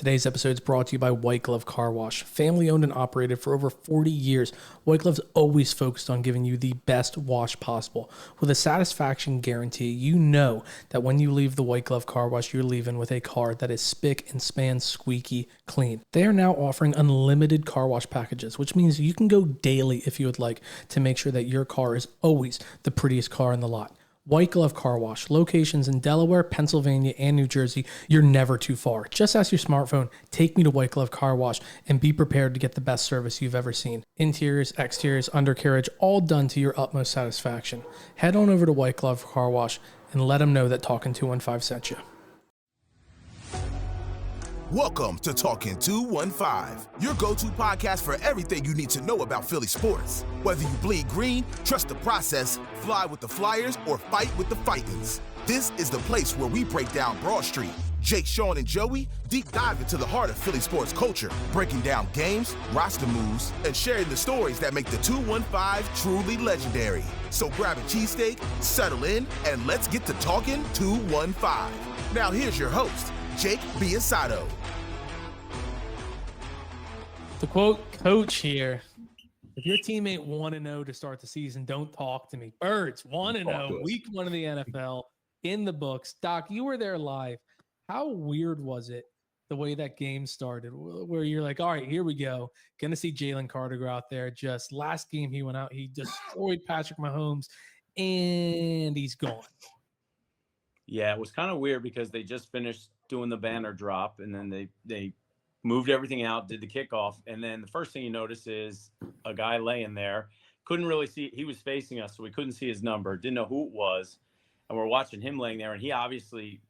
Today's episode is brought to you by White Glove Car Wash. Family owned and operated for over 40 years, White Glove's always focused on giving you the best wash possible. With a satisfaction guarantee, you know that when you leave the White Glove Car Wash, you're leaving with a car that is spick and span squeaky clean. They are now offering unlimited car wash packages, which means you can go daily if you would like to make sure that your car is always the prettiest car in the lot. White Glove Car Wash, locations in Delaware, Pennsylvania, and New Jersey. You're never too far. Just ask your smartphone, take me to White Glove Car Wash, and be prepared to get the best service you've ever seen. Interiors, exteriors, undercarriage, all done to your utmost satisfaction. Head on over to White Glove Car Wash and let them know that Talking 215 sent you. Welcome to Talking 215, your go-to podcast for everything you need to know about Philly sports. Whether you bleed green, trust the process, fly with the Flyers, or fight with the Fightins, this is the place where we break down Broad Street. Jake, Sean, and Joey deep dive into the heart of Philly sports culture, breaking down games, roster moves, and sharing the stories that make the 215 truly legendary. So grab a cheesesteak, settle in, and let's get to Talking 215. Now here's your host, Jake Biasato. To quote Coach here, if your teammate 1-0 to start the season, don't talk to me. Birds, 1-0, week 1 of the NFL, in the books. Doc, you were there live. How weird was it, the way that game started, where you're like, all right, here we go. Going to see Jalen Carter go out there. Just last game he went out, he destroyed Patrick Mahomes, and he's gone. Yeah, it was kind of weird because they just finished doing the banner drop, and then they moved everything out, did the kickoff, and then the first thing you notice is a guy laying there. Couldn't really see. He was facing us, so we couldn't see his number. Didn't know who it was, and we're watching him laying there, and he obviously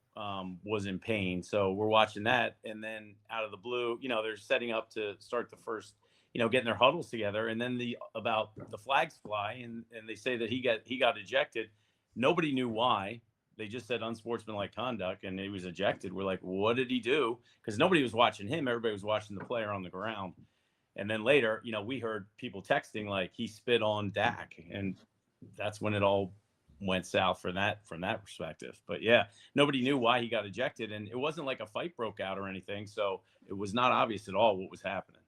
was in pain. So we're watching that, and then out of the blue, they're setting up to start the first, getting their huddles together, and then the flags fly, and they say that he got ejected. Nobody knew why. They just said unsportsmanlike conduct, and he was ejected. We're like, what did he do? Because nobody was watching him. Everybody was watching the player on the ground. And then later, we heard people texting like he spit on Dak, and that's when it all went south from that perspective. But yeah, nobody knew why he got ejected, and it wasn't like a fight broke out or anything, so it was not obvious at all what was happening.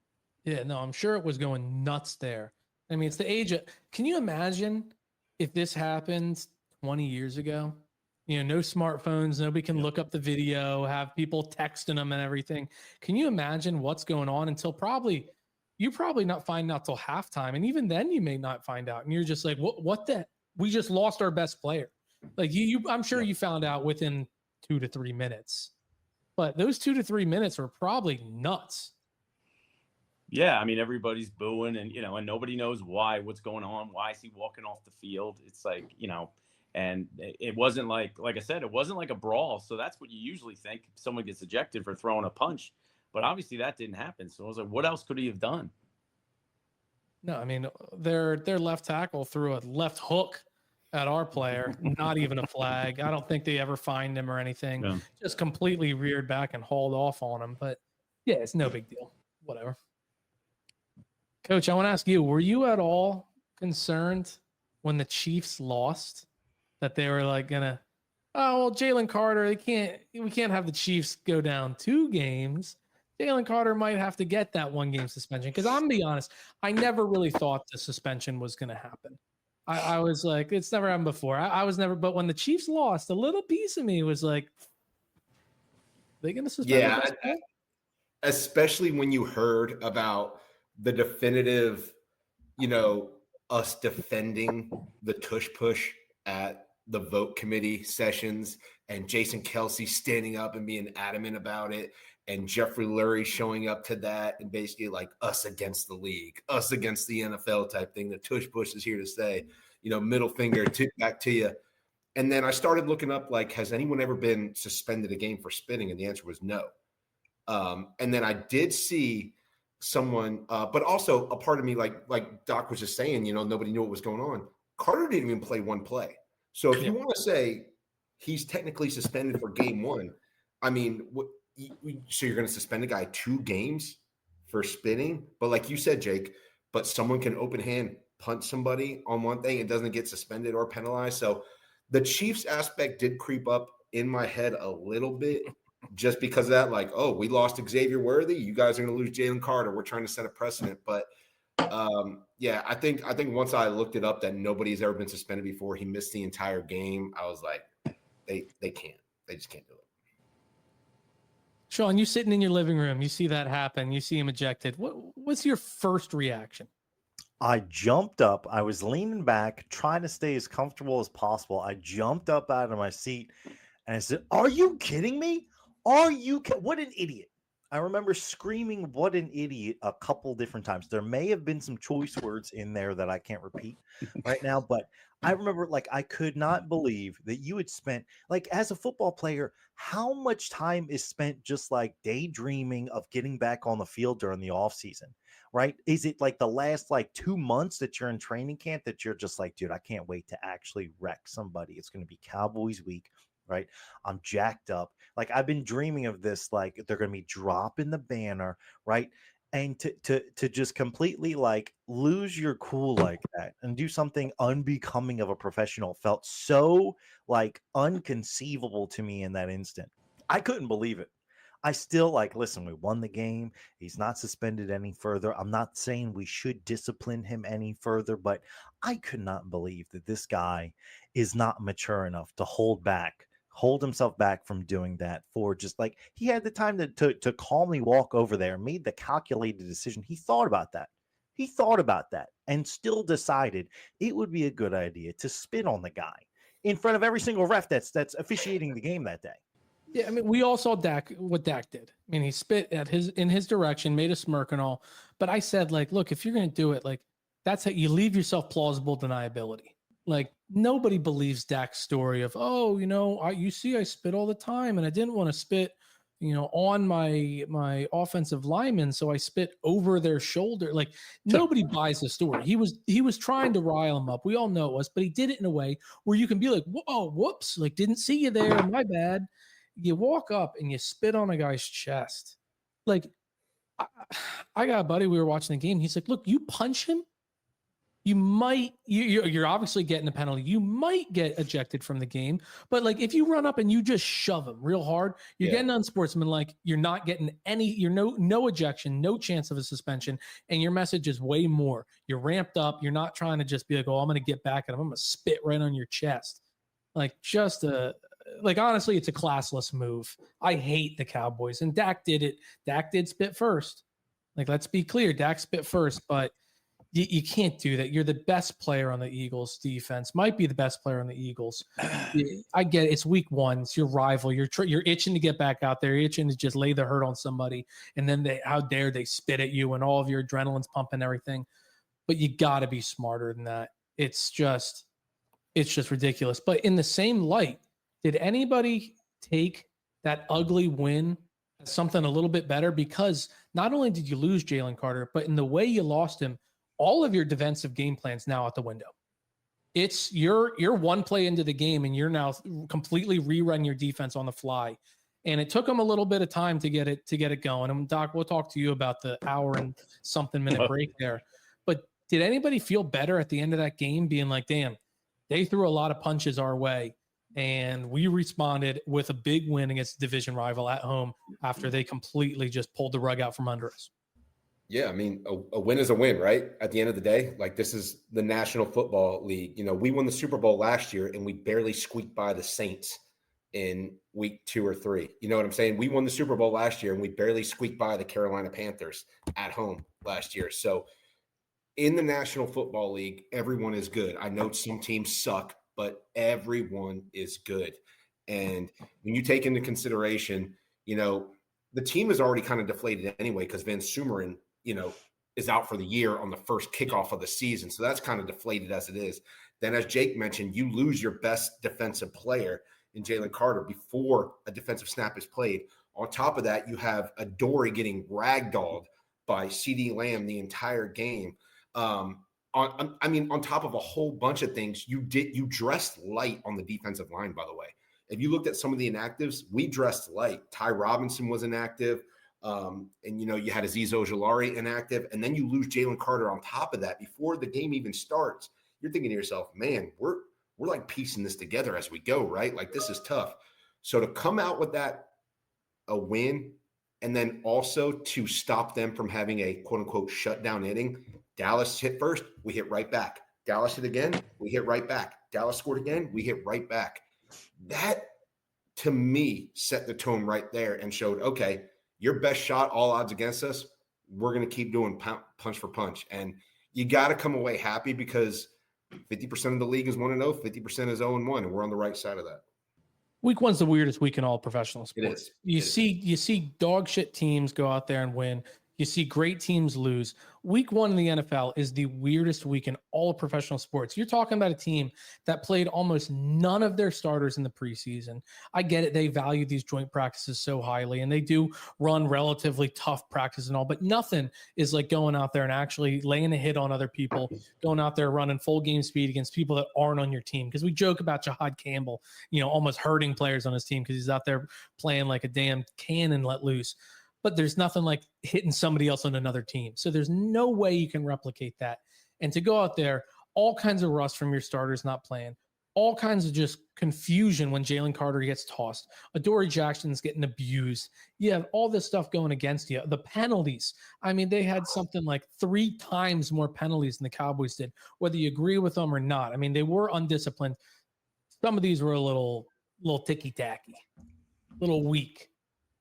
Yeah, no, I'm sure it was going nuts there. I mean, it's the age of. Can you imagine if this happened 20 years ago? No smartphones, nobody can look up the video, have people texting them and everything. Can you imagine what's going on until you probably not find out till halftime. And even then you may not find out. And you're just like, what the, we just lost our best player. Like I'm sure you found out within 2 to 3 minutes, but those 2 to 3 minutes were probably nuts. Yeah. I mean, everybody's booing and and nobody knows what's going on. Why is he walking off the field? It's like, and it wasn't like I said, it wasn't like a brawl. So that's what you usually think. Someone gets ejected for throwing a punch, but obviously that didn't happen. So I was like, what else could he have done? No, I mean, their left tackle threw a left hook at our player, not even a flag. I don't think they ever fined him or anything. Yeah. Just completely reared back and hauled off on him. But yeah, it's no big deal. Whatever. Coach, I want to ask you, were you at all concerned when the Chiefs lost? That they were like gonna, Jalen Carter, we can't have the Chiefs go down 2 games. Jalen Carter might have to get that 1 game suspension. Because I'm gonna be honest, I never really thought the suspension was gonna happen. I was like, it's never happened before. I was never, but when the Chiefs lost, a little piece of me was like, they gonna suspend? Yeah, especially when you heard about the definitive, us defending the tush push at the vote committee sessions and Jason Kelsey standing up and being adamant about it and Jeffrey Lurie showing up to that and basically like us against the league, us against the NFL type thing. The tush push is here to stay, middle finger back to you. And then I started looking up, like, has anyone ever been suspended a game for spitting? And the answer was no. And then I did see someone, but also a part of me, like Doc was just saying, nobody knew what was going on. Carter didn't even play 1 play. So if you want to say he's technically suspended for game 1, I mean, so you're going to suspend a guy 2 games for spitting? But like you said, Jake, but someone can open hand punch somebody on one thing and doesn't get suspended or penalized. So the Chiefs aspect did creep up in my head a little bit. just because of that, like, oh, we lost Xavier Worthy, you guys are going to lose Jalen Carter. We're trying to set a precedent. But yeah, I think once I looked it up that nobody's ever been suspended before, he missed the entire game. I was like, they can't. They just can't do it. Sean, you sitting in your living room, you see that happen, you see him ejected. What's your first reaction? I jumped up. I was leaning back, trying to stay as comfortable as possible. I jumped up out of my seat and I said, "Are you kidding me? What an idiot." I remember screaming, "What an idiot," a couple different times. There may have been some choice words in there that I can't repeat right now, but I remember, like, I could not believe that you had spent, like, as a football player, how much time is spent just like daydreaming of getting back on the field during the off season, right? Is it like the last like 2 months that you're in training camp that you're just like, dude, I can't wait to actually wreck somebody. It's going to be Cowboys week, right? I'm jacked up. Like, I've been dreaming of this, like they're going to be dropping the banner, right? And to just completely like lose your cool like that and do something unbecoming of a professional felt so like unconceivable to me in that instant. I couldn't believe it. I still, like, listen, we won the game. He's not suspended any further. I'm not saying we should discipline him any further, but I could not believe that this guy is not mature enough to hold himself back from doing that. For just like, he had the time to calmly walk over there, made the calculated decision. He thought about that. And still decided it would be a good idea to spit on the guy in front of every single ref that's officiating the game that day. Yeah, I mean, we all saw what Dak did. I mean, he spit in his direction, made a smirk and all. But I said, like, look, if you're going to do it, like, that's how you leave yourself plausible deniability. Like, nobody believes Dak's story of, oh, you see, I spit all the time, and I didn't want to spit, on my offensive lineman, so I spit over their shoulder. Like, nobody buys the story. He was trying to rile him up. We all know it was, but he did it in a way where you can be like, whoa, whoops, like, didn't see you there, my bad. You walk up and you spit on a guy's chest. Like, I got a buddy, we were watching the game. He's like, look, you punch him, you're obviously getting a penalty. You might get ejected from the game. But, like, if you run up and you just shove him real hard, you're getting unsportsmanlike. You're not getting no ejection, no chance of a suspension. And your message is way more. You're ramped up. You're not trying to just be like, oh, I'm going to get back at him. I'm going to spit right on your chest. Like, honestly, it's a classless move. I hate the Cowboys, and Dak did it. Dak did spit first. Like, let's be clear, Dak spit first, but you can't do that. You're the best player on the Eagles defense, might be the best player on the Eagles. I get it. It's week one. It's your rival. You're itching to get back out there. You're itching to just lay the hurt on somebody, and then how dare they spit at you and all of your adrenaline's pumping and everything. But you got to be smarter than that. It's just ridiculous. But in the same light, did anybody take that ugly win as something a little bit better? Because not only did you lose Jalen Carter, but in the way you lost him, all of your defensive game plans now out the window. It's you're one play into the game and you're now completely rerunning your defense on the fly. And it took them a little bit of time to get it going. And Doc, we'll talk to you about the hour and something minute break there. But did anybody feel better at the end of that game being like, damn, they threw a lot of punches our way, and we responded with a big win against the division rival at home after they completely just pulled the rug out from under us? Yeah, I mean, a win is a win, right? At the end of the day, like, this is the National Football League. We won the Super Bowl last year, and we barely squeaked by the Saints in week 2 or 3. You know what I'm saying? We won the Super Bowl last year, and we barely squeaked by the Carolina Panthers at home last year. So in the National Football League, everyone is good. I know some teams suck, but everyone is good. And when you take into consideration, the team is already kind of deflated anyway because Van Sumeren, is out for the year on the first kickoff of the season. So that's kind of deflated as it is. Then, as Jake mentioned, you lose your best defensive player in Jalen Carter before a defensive snap is played. On top of that, you have Adoree getting ragdolled by CeeDee Lamb the entire game. On top of a whole bunch of things, you dressed light on the defensive line, by the way. If you looked at some of the inactives, we dressed light. Ty Robinson was inactive. And you had Azeez Ojulari inactive, and then you lose Jalen Carter on top of that before the game even starts. You're thinking to yourself, man, we're like piecing this together as we go, right? Like, this is tough. So to come out with that a win, and then also to stop them from having a quote unquote shutdown inning. Dallas hit first, we hit right back. Dallas hit again, we hit right back. Dallas scored again, we hit right back. That, to me, set the tone right there and showed, okay, your best shot, all odds against us, we're going to keep doing punch for punch. And you got to come away happy because 50% of the league is 1-0, 50% is 0-1, and we're on the right side of that. Week 1's the weirdest week in all professional sports. It is. You see dog shit teams go out there and win. You see great teams lose. Week 1 in the NFL is the weirdest week in all of professional sports. You're talking about a team that played almost none of their starters in the preseason. I get it. They value these joint practices so highly, and they do run relatively tough practice and all, but nothing is like going out there and actually laying a hit on other people, going out there running full game speed against people that aren't on your team. Because we joke about Jahad Campbell, almost hurting players on his team because he's out there playing like a damn cannon let loose. But there's nothing like hitting somebody else on another team. So there's no way you can replicate that. And to go out there, all kinds of rust from your starters not playing, all kinds of just confusion when Jalen Carter gets tossed. Adoree Jackson's getting abused. You have all this stuff going against you. The penalties. I mean, they had something like 3 times more penalties than the Cowboys did, whether you agree with them or not. I mean, they were undisciplined. Some of these were a little ticky-tacky, a little weak.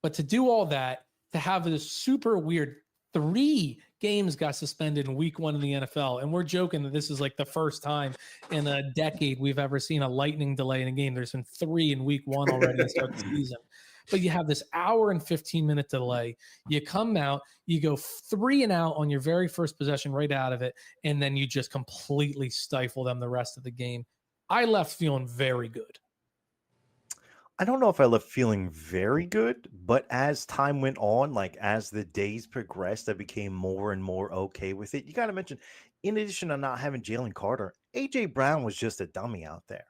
But to do all that, to have this super weird 3 games got suspended in week 1 in the NFL. And we're joking that this is like the first time in a decade we've ever seen a lightning delay in a game. There's been 3 in week 1 already to start the season. But you have this hour and 15-minute delay. You come out, you go 3 and out on your very first possession right out of it, and then you just completely stifle them the rest of the game. I left feeling very good. I don't know if I left feeling very good, but as time went on, like as the days progressed, I became more and more okay with it. You got to mention, in addition to not having Jalen Carter, AJ Brown was just a dummy out there.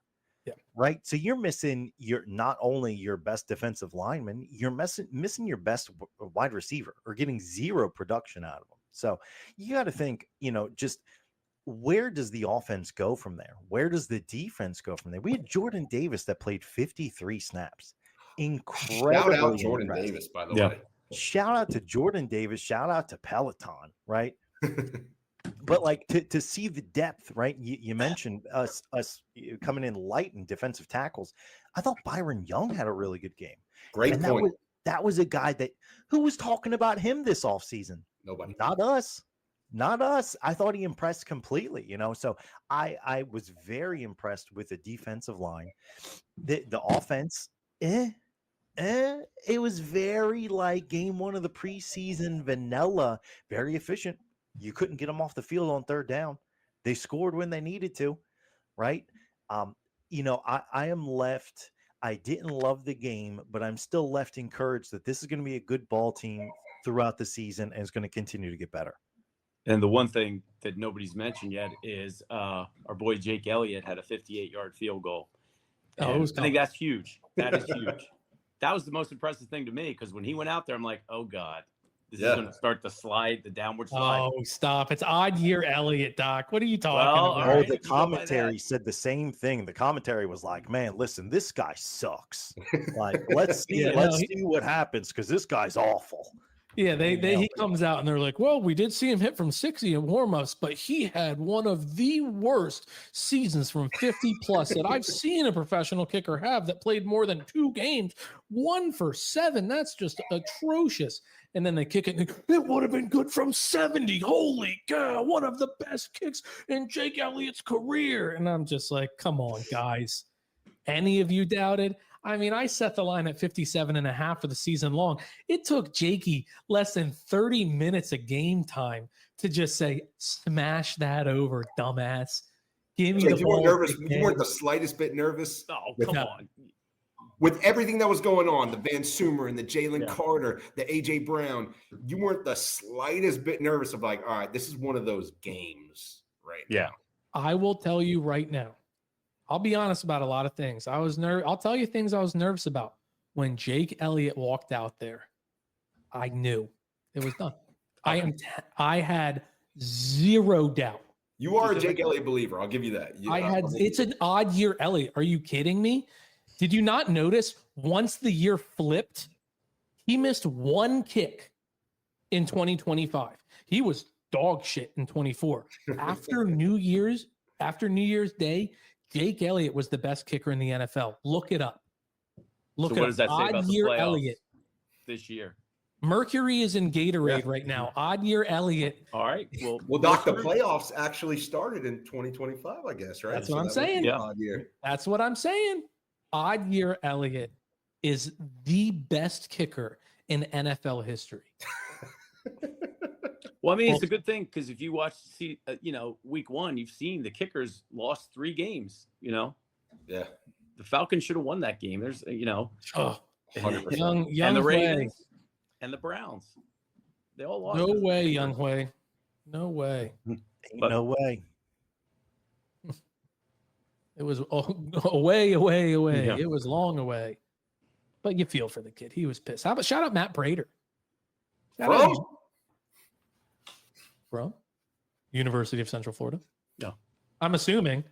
Yeah. Right. So you're missing not only your best defensive lineman, you're missing your best wide receiver or getting 0 production out of them. So you got to think, just where does the offense go from there? Where does the defense go from there? We had Jordan Davis that played 53 snaps. Incredible. Shout out Jordan Davis, by the way. Shout out to Jordan Davis. Shout out to Peloton, right? But like to see the depth, right? You mentioned us coming in light in defensive tackles. I thought Byron Young had a really good game. Great point. That was a guy who was talking about him this offseason. Nobody. Not us. I thought he impressed completely, So I was very impressed with the defensive line. The offense, it was very like game 1 of the preseason vanilla, very efficient. You couldn't get them off the field on 3rd down. They scored when they needed to, right? I am left. I didn't love the game, but I'm still left encouraged that this is going to be a good ball team throughout the season and is going to continue to get better. And the one thing that nobody's mentioned yet is our boy Jake Elliott had a 58-yard field goal. I think that's huge. That is huge. That was the most impressive thing to me because when he went out there, I'm like, oh, God, this is going to start the downward slide. Oh, stop. It's odd year Elliott, Doc. What are you talking about? Oh, the commentary said the same thing. The commentary was like, man, listen, this guy sucks. Like, let's see what happens because this guy's awful. Yeah, he comes out and they're like, well, we did see him hit from 60 in warmups, but he had one of the worst seasons from 50 plus that I've seen a professional kicker have that played more than 2 games, 1 for 7. That's just atrocious. And then they kick it and it would have been good from 70. Holy cow, one of the best kicks in Jake Elliott's career. And I'm just like, come on, guys. Any of you doubted? I mean, I set the line at 57.5 for the season long. It took Jakey less than 30 minutes of game time to just say, smash that over, dumbass. Give me the you ball. Were nervous. You weren't the slightest bit nervous. Oh, come on. With everything that was going on, the Van Sumer and the Jalen Carter, the AJ Brown, you weren't the slightest bit nervous of like, all right, this is one of those games right now. I will tell you right now. I'll be honest about a lot of things. I'll tell you things I was nervous about. When Jake Elliott walked out there, I knew it was done. I had 0 doubt. You are a Jake Elliott believer. I'll give you that. It's an odd year Elliott. Are you kidding me? Did you not notice once the year flipped, He missed one kick in 2025. He was dog shit in 24. After New Year's Day, Jake Elliott was the best kicker in the NFL. Look it up. So what does that say about the playoffs Elliott this year? Mercury is in Gatorade right now. Odd year Elliott. All right. Well, Doc, the playoffs actually started in 2025, I guess, right? That's what I'm saying. Yeah. Odd year. That's what I'm saying. Odd year Elliott is the best kicker in NFL history. Well, I mean, it's a good thing because if you watch, week 1, you've seen the kickers lost 3 games. Yeah. The Falcons should have won that game. There's, 100%. Young and the Ravens Hui. and the Browns, they all lost. No way, Young Hui. No way. No way. It was away. Yeah. It was long away. But you feel for the kid. He was pissed. How about shout out Matt Prater? From University of Central Florida. No. I'm assuming.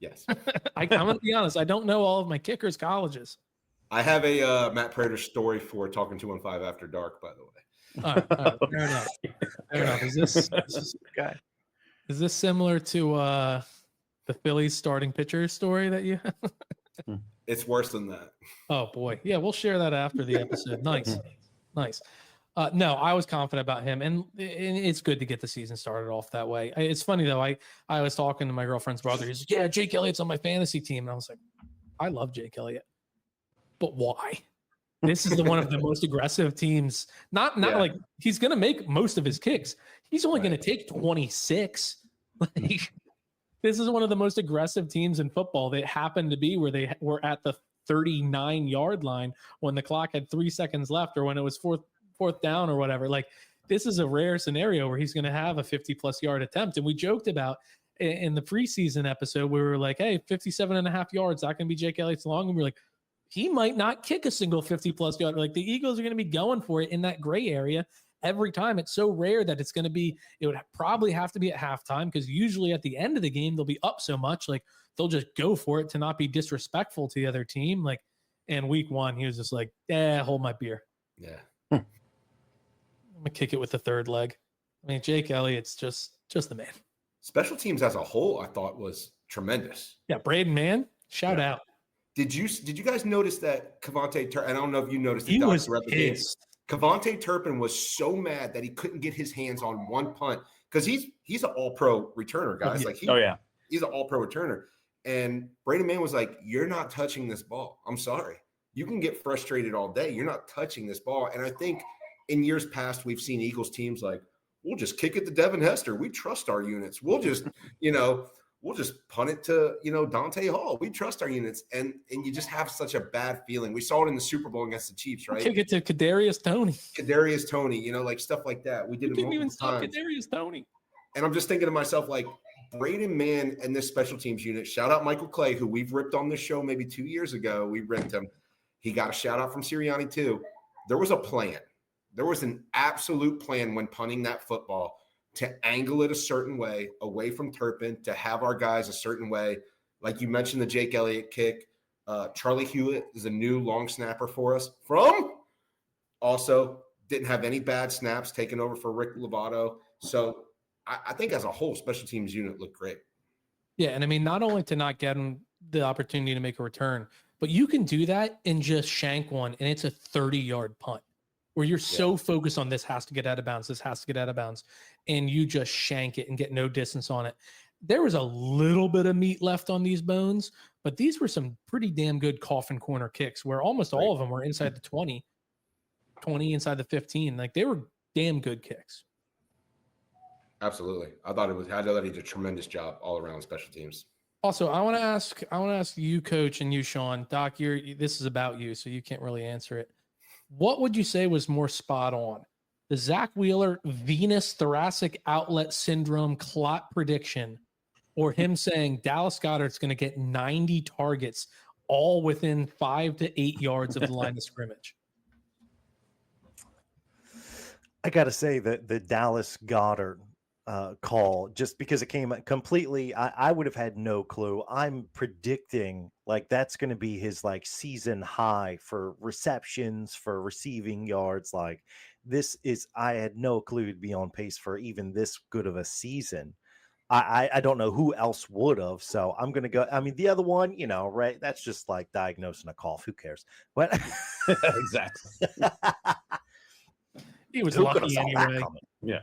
Yes. I'm going to be honest. I don't know all of my kickers' colleges. I have a Matt Prater story for Talking 215 After Dark, by the way. All right. Fair enough. Fair enough. Is this similar to the Phillies starting pitcher story that you have? It's worse than that. Oh, boy. Yeah, we'll share that after the episode. Nice. No, I was confident about him, and it's good to get the season started off that way. It's funny, though. I was talking to my girlfriend's brother. He's like, yeah, Jake Elliott's on my fantasy team. And I was like, I love Jake Elliott. But why? This is one of the most aggressive teams. Not like he's going to make most of his kicks. He's only going to take 26. Like, this is one of the most aggressive teams in football. They happened to be where they were at the 39-yard line when the clock had 3 seconds left, or when it was fourth down or whatever. Like, this is a rare scenario where he's going to have a 50-plus yard attempt. And we joked about in the preseason episode, we were like, hey, 57.5 yards, not going to be Jake Elliott's long. And we were like, he might not kick a single 50-plus yard. Like, the Eagles are going to be going for it in that gray area every time. It's so rare that it would probably have to be at halftime, because usually at the end of the game, they'll be up so much. Like, they'll just go for it to not be disrespectful to the other team. Like, in week 1, he was just like, hold my beer. Yeah. I'm going to kick it with the third leg. I mean, Jake Elliott's just the man. Special teams as a whole, I thought, was tremendous. Yeah, Braden Mann, shout out. Did you guys notice that Kevontae Turpin? I don't know if you noticed. He was pissed. Kevontae Turpin was so mad that he couldn't get his hands on one punt, because he's an all-pro returner, guys. He's an all-pro returner. And Braden Mann was like, "You're not touching this ball. I'm sorry. You can get frustrated all day. You're not touching this ball." And I think in years past, we've seen Eagles teams like, we'll just kick it to Devin Hester. We trust our units. We'll just, we'll just punt it to, Dante Hall. We trust our units. And you just have such a bad feeling. We saw it in the Super Bowl against the Chiefs, right? Kick it to Kadarius Toney. Like stuff like that. We did it couldn't even stop times. Kadarius Toney. And I'm just thinking to myself, like, Braden Mann and this special teams unit, shout out Michael Clay, who we've ripped on this show maybe 2 years ago. We ripped him. He got a shout out from Sirianni too. There was a plan. There was an absolute plan when punting that football to angle it a certain way, away from Turpin, to have our guys a certain way. Like you mentioned, the Jake Elliott kick. Charlie Hewitt is a new long snapper for us. Also didn't have any bad snaps, taken over for Rick Lovato. So I think as a whole, special teams unit looked great. Yeah, and I mean, not only to not get him the opportunity to make a return, but you can do that and just shank one, and it's a 30-yard punt where you're so focused on this has to get out of bounds, and you just shank it and get no distance on it. There was a little bit of meat left on these bones, but these were some pretty damn good coffin corner kicks where almost all of them were inside the 20, inside the 15. Like, they were damn good kicks. Absolutely. I thought he did a tremendous job all around special teams. Also, I want to ask you, Coach, and you, Sean. Doc, this is about you, so you can't really answer it. What would you say was more spot on? The Zach Wheeler Venous thoracic outlet syndrome clot prediction, or him saying Dallas Goedert's going to get 90 targets all within 5 to 8 yards of the line of scrimmage? I got to say that the Dallas Goedert call just because it came completely. I would have had no clue. I'm predicting like that's going to be his like season high for receptions, for receiving yards. Like I had no clue to be on pace for even this good of a season. I don't know who else would have. So I'm going to go. I mean, the other one, right. That's just like diagnosing a cough. Who cares? But Exactly. He was who could have lucky saw that anyway. coming? Yeah.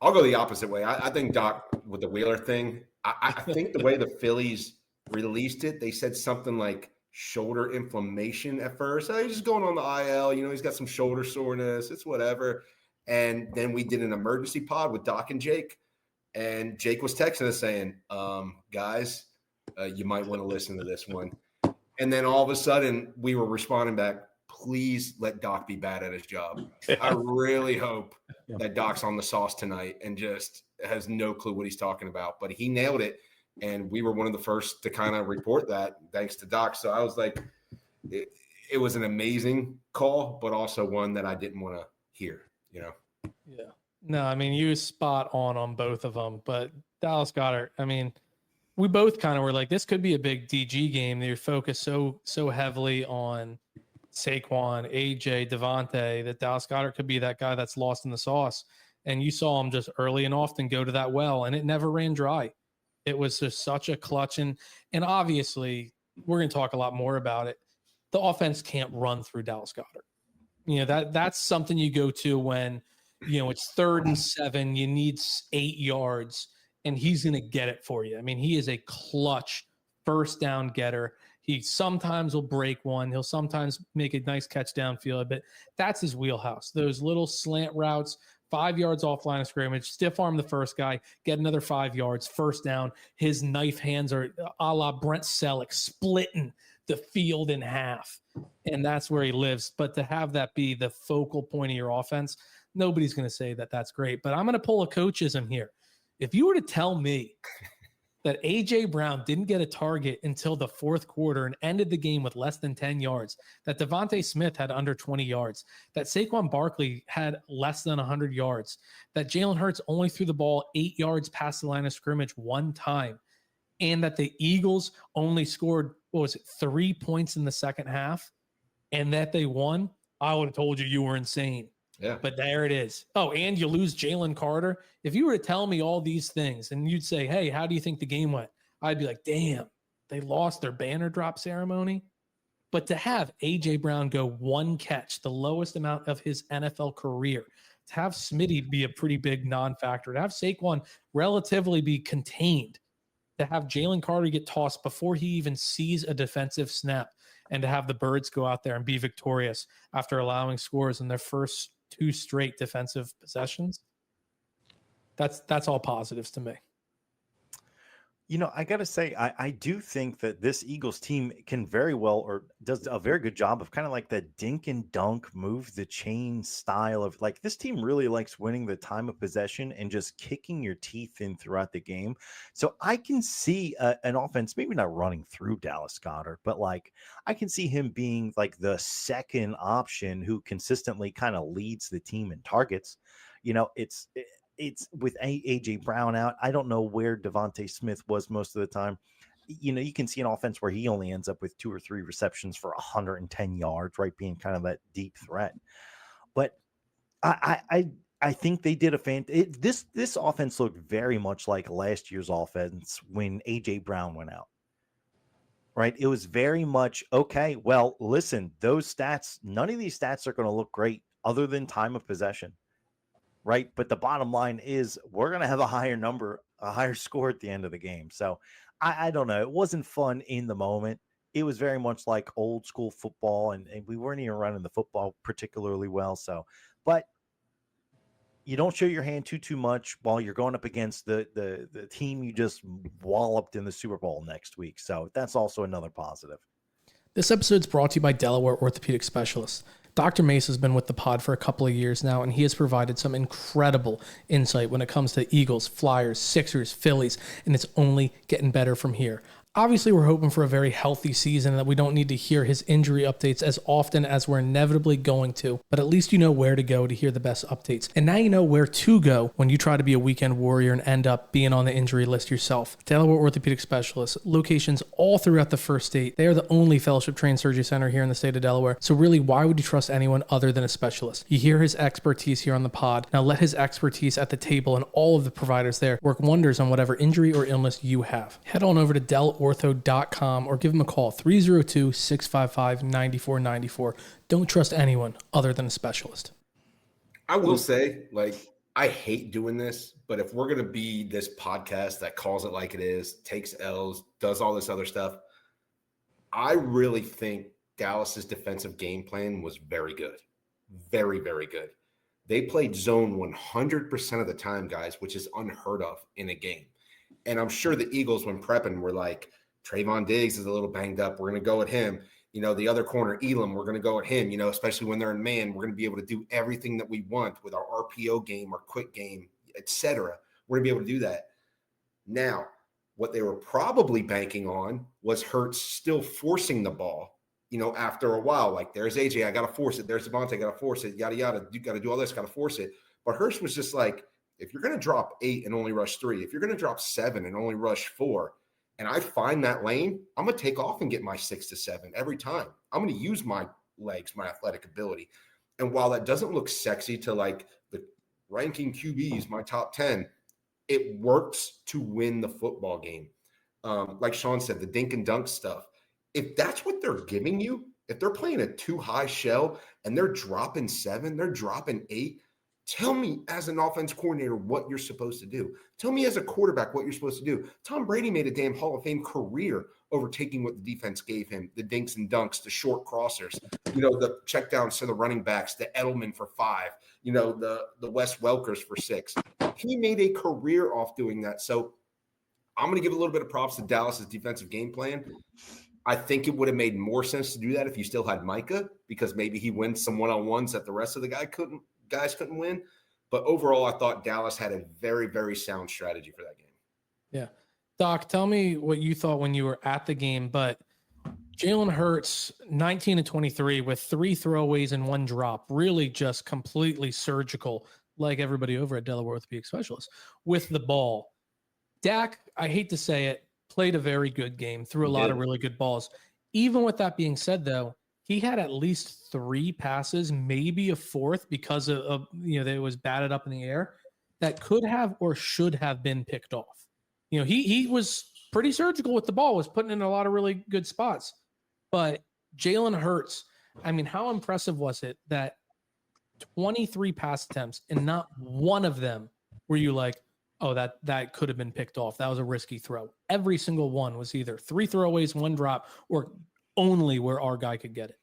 I'll go the opposite way. I think Doc with the Wheeler thing. I think the way the Phillies released it, they said something like shoulder inflammation at first. Oh, he's just going on the IL. He's got some shoulder soreness. It's whatever. And then we did an emergency pod with Doc and Jake. And Jake was texting us saying, guys, you might want to listen to this one. And then all of a sudden we were responding back, please let Doc be bad at his job. I really hope that Doc's on the sauce tonight and just has no clue what he's talking about. But he nailed it. And we were one of the first to kind of report that thanks to Doc. So I was like, it was an amazing call, but also one that I didn't want to hear, Yeah. No, I mean, you spot on both of them. But Dallas Goedert, I mean, we both kind of were like, this could be a big DG game. They're focused so heavily on Saquon, AJ, Devontae, that Dallas Goedert could be that guy that's lost in the sauce. And you saw him just early and often go to that well, and it never ran dry. It was just such a clutch. And obviously, we're going to talk a lot more about it. The offense can't run through Dallas Goedert. That's something you go to when, it's 3rd and 7, you need 8 yards, and he's going to get it for you. I mean, he is a clutch first down getter. He sometimes will break one. He'll sometimes make a nice catch downfield, but that's his wheelhouse. Those little slant routes, 5 yards off line of scrimmage, stiff arm the first guy, get another 5 yards, first down. His knife hands are a la Brent Selleck, splitting the field in half, and that's where he lives. But to have that be the focal point of your offense, nobody's going to say that that's great. But I'm going to pull a coachism here. If you were to tell me that A.J. Brown didn't get a target until the 4th quarter and ended the game with less than 10 yards, that Devontae Smith had under 20 yards, that Saquon Barkley had less than 100 yards, that Jalen Hurts only threw the ball 8 yards past the line of scrimmage one time, and that the Eagles only scored, 3 points in the second half, and that they won, I would have told you were insane. Yeah. But there it is. Oh, and you lose Jalen Carter. If you were to tell me all these things and you'd say, hey, how do you think the game went? I'd be like, damn, they lost their banner drop ceremony. But to have A.J. Brown go 1 catch, the lowest amount of his NFL career, to have Smitty be a pretty big non-factor, to have Saquon relatively be contained, to have Jalen Carter get tossed before he even sees a defensive snap, and to have the Birds go out there and be victorious after allowing scores in their first 2 straight defensive possessions. That's all positives to me. I got to say, I do think that this Eagles team can very well, or does a very good job of kind of like the dink and dunk, move the chain style of like this team really likes winning the time of possession and just kicking your teeth in throughout the game. So I can see an offense, maybe not running through Dallas Goedert, but like I can see him being like the second option who consistently kind of leads the team in targets. It's with A.J. Brown out. I don't know where Devontae Smith was most of the time. You can see an offense where he only ends up with 2 or 3 receptions for 110 yards, right? Being kind of that deep threat. But I think they did this offense looked very much like last year's offense when A.J. Brown went out. Right? It was very much, okay, well, listen, those stats, none of these stats are going to look great other than time of possession. Right. But the bottom line is we're going to have a higher score at the end of the game. So I don't know. It wasn't fun in the moment. It was very much like old school football, and we weren't even running the football particularly well. So, but you don't show your hand too much while you're going up against the team you just walloped in the Super Bowl next week. So that's also another positive. This episode is brought to you by Delaware Orthopedic Specialists. Dr. Mesa has been with the pod for a couple of years now, and he has provided some incredible insight when it comes to Eagles, Flyers, Sixers, Phillies, and it's only getting better from here. Obviously, we're hoping for a very healthy season and that we don't need to hear his injury updates as often as we're inevitably going to, but at least you know where to go to hear the best updates. And now you know where to go when you try to be a weekend warrior and end up being on the injury list yourself. Delaware Orthopedic Specialists, locations all throughout the first state. They are the only fellowship-trained surgery center here in the state of Delaware, so really, why would you trust anyone other than a specialist? You hear his expertise here on the pod. Now let his expertise at the table and all of the providers there work wonders on whatever injury or illness you have. Head on over to delortho.com or give him a call, 302-655-9494. Don't trust anyone other than a specialist. I will say, I hate doing this, but if we're going to be this podcast that calls it like it is, takes L's, does all this other stuff, I really think Dallas's defensive game plan was very good. Very, very good. They played zone 100% of the time, guys, which is unheard of in a game. And I'm sure the Eagles, when prepping, were like, Trayvon Diggs is a little banged up. We're going to go at him. The other corner, Elam, we're going to go at him, especially when they're in man. We're going to be able to do everything that we want with our RPO game, our quick game, etc. We're going to be able to do that. Now, what they were probably banking on was Hurts still forcing the ball, after a while. Like, there's AJ, I got to force it. There's Devontae, I got to force it. Yada, yada. You got to do all this, got to force it. But Hurts was just like, if you're going to drop 8 and only rush 3, if you're going to drop 7 and only rush 4, and I find that lane, I'm going to take off and get my 6 to 7 every time. I'm going to use my legs, my athletic ability. And while that doesn't look sexy to like the ranking QBs, my top 10, it works to win the football game. Like Sean said, the dink and dunk stuff. If that's what they're giving you, if they're playing a too high shell and they're dropping 7, they're dropping 8, tell me as an offense coordinator what you're supposed to do. Tell me as a quarterback what you're supposed to do. Tom Brady made a damn Hall of Fame career overtaking what the defense gave him, the dinks and dunks, the short crossers, the checkdowns to the running backs, the Edelman for 5, the Wes Welkers for 6. He made a career off doing that. So I'm going to give a little bit of props to Dallas's defensive game plan. I think it would have made more sense to do that if you still had Micah, because maybe he wins some one-on-ones that the rest of the guys couldn't win. But overall, I thought Dallas had a very, very sound strategy for that game. Yeah. Doc, tell me what you thought when you were at the game, but Jalen Hurts, 19 and 23 with 3 throwaways and 1 drop, really just completely surgical, like everybody over at Delaware Orthopedic Specialists, with the ball. Dak, I hate to say it, played a very good game, threw a lot of really good balls. Even with that being said, though, he had at least 3 passes, maybe a 4th because of that it was batted up in the air, that could have or should have been picked off. He was pretty surgical with the ball, was putting in a lot of really good spots. But Jalen Hurts, I mean, how impressive was it that 23 pass attempts and not one of them were you like, oh, that could have been picked off. That was a risky throw. Every single one was either 3 throwaways, 1 drop, or only where our guy could get it.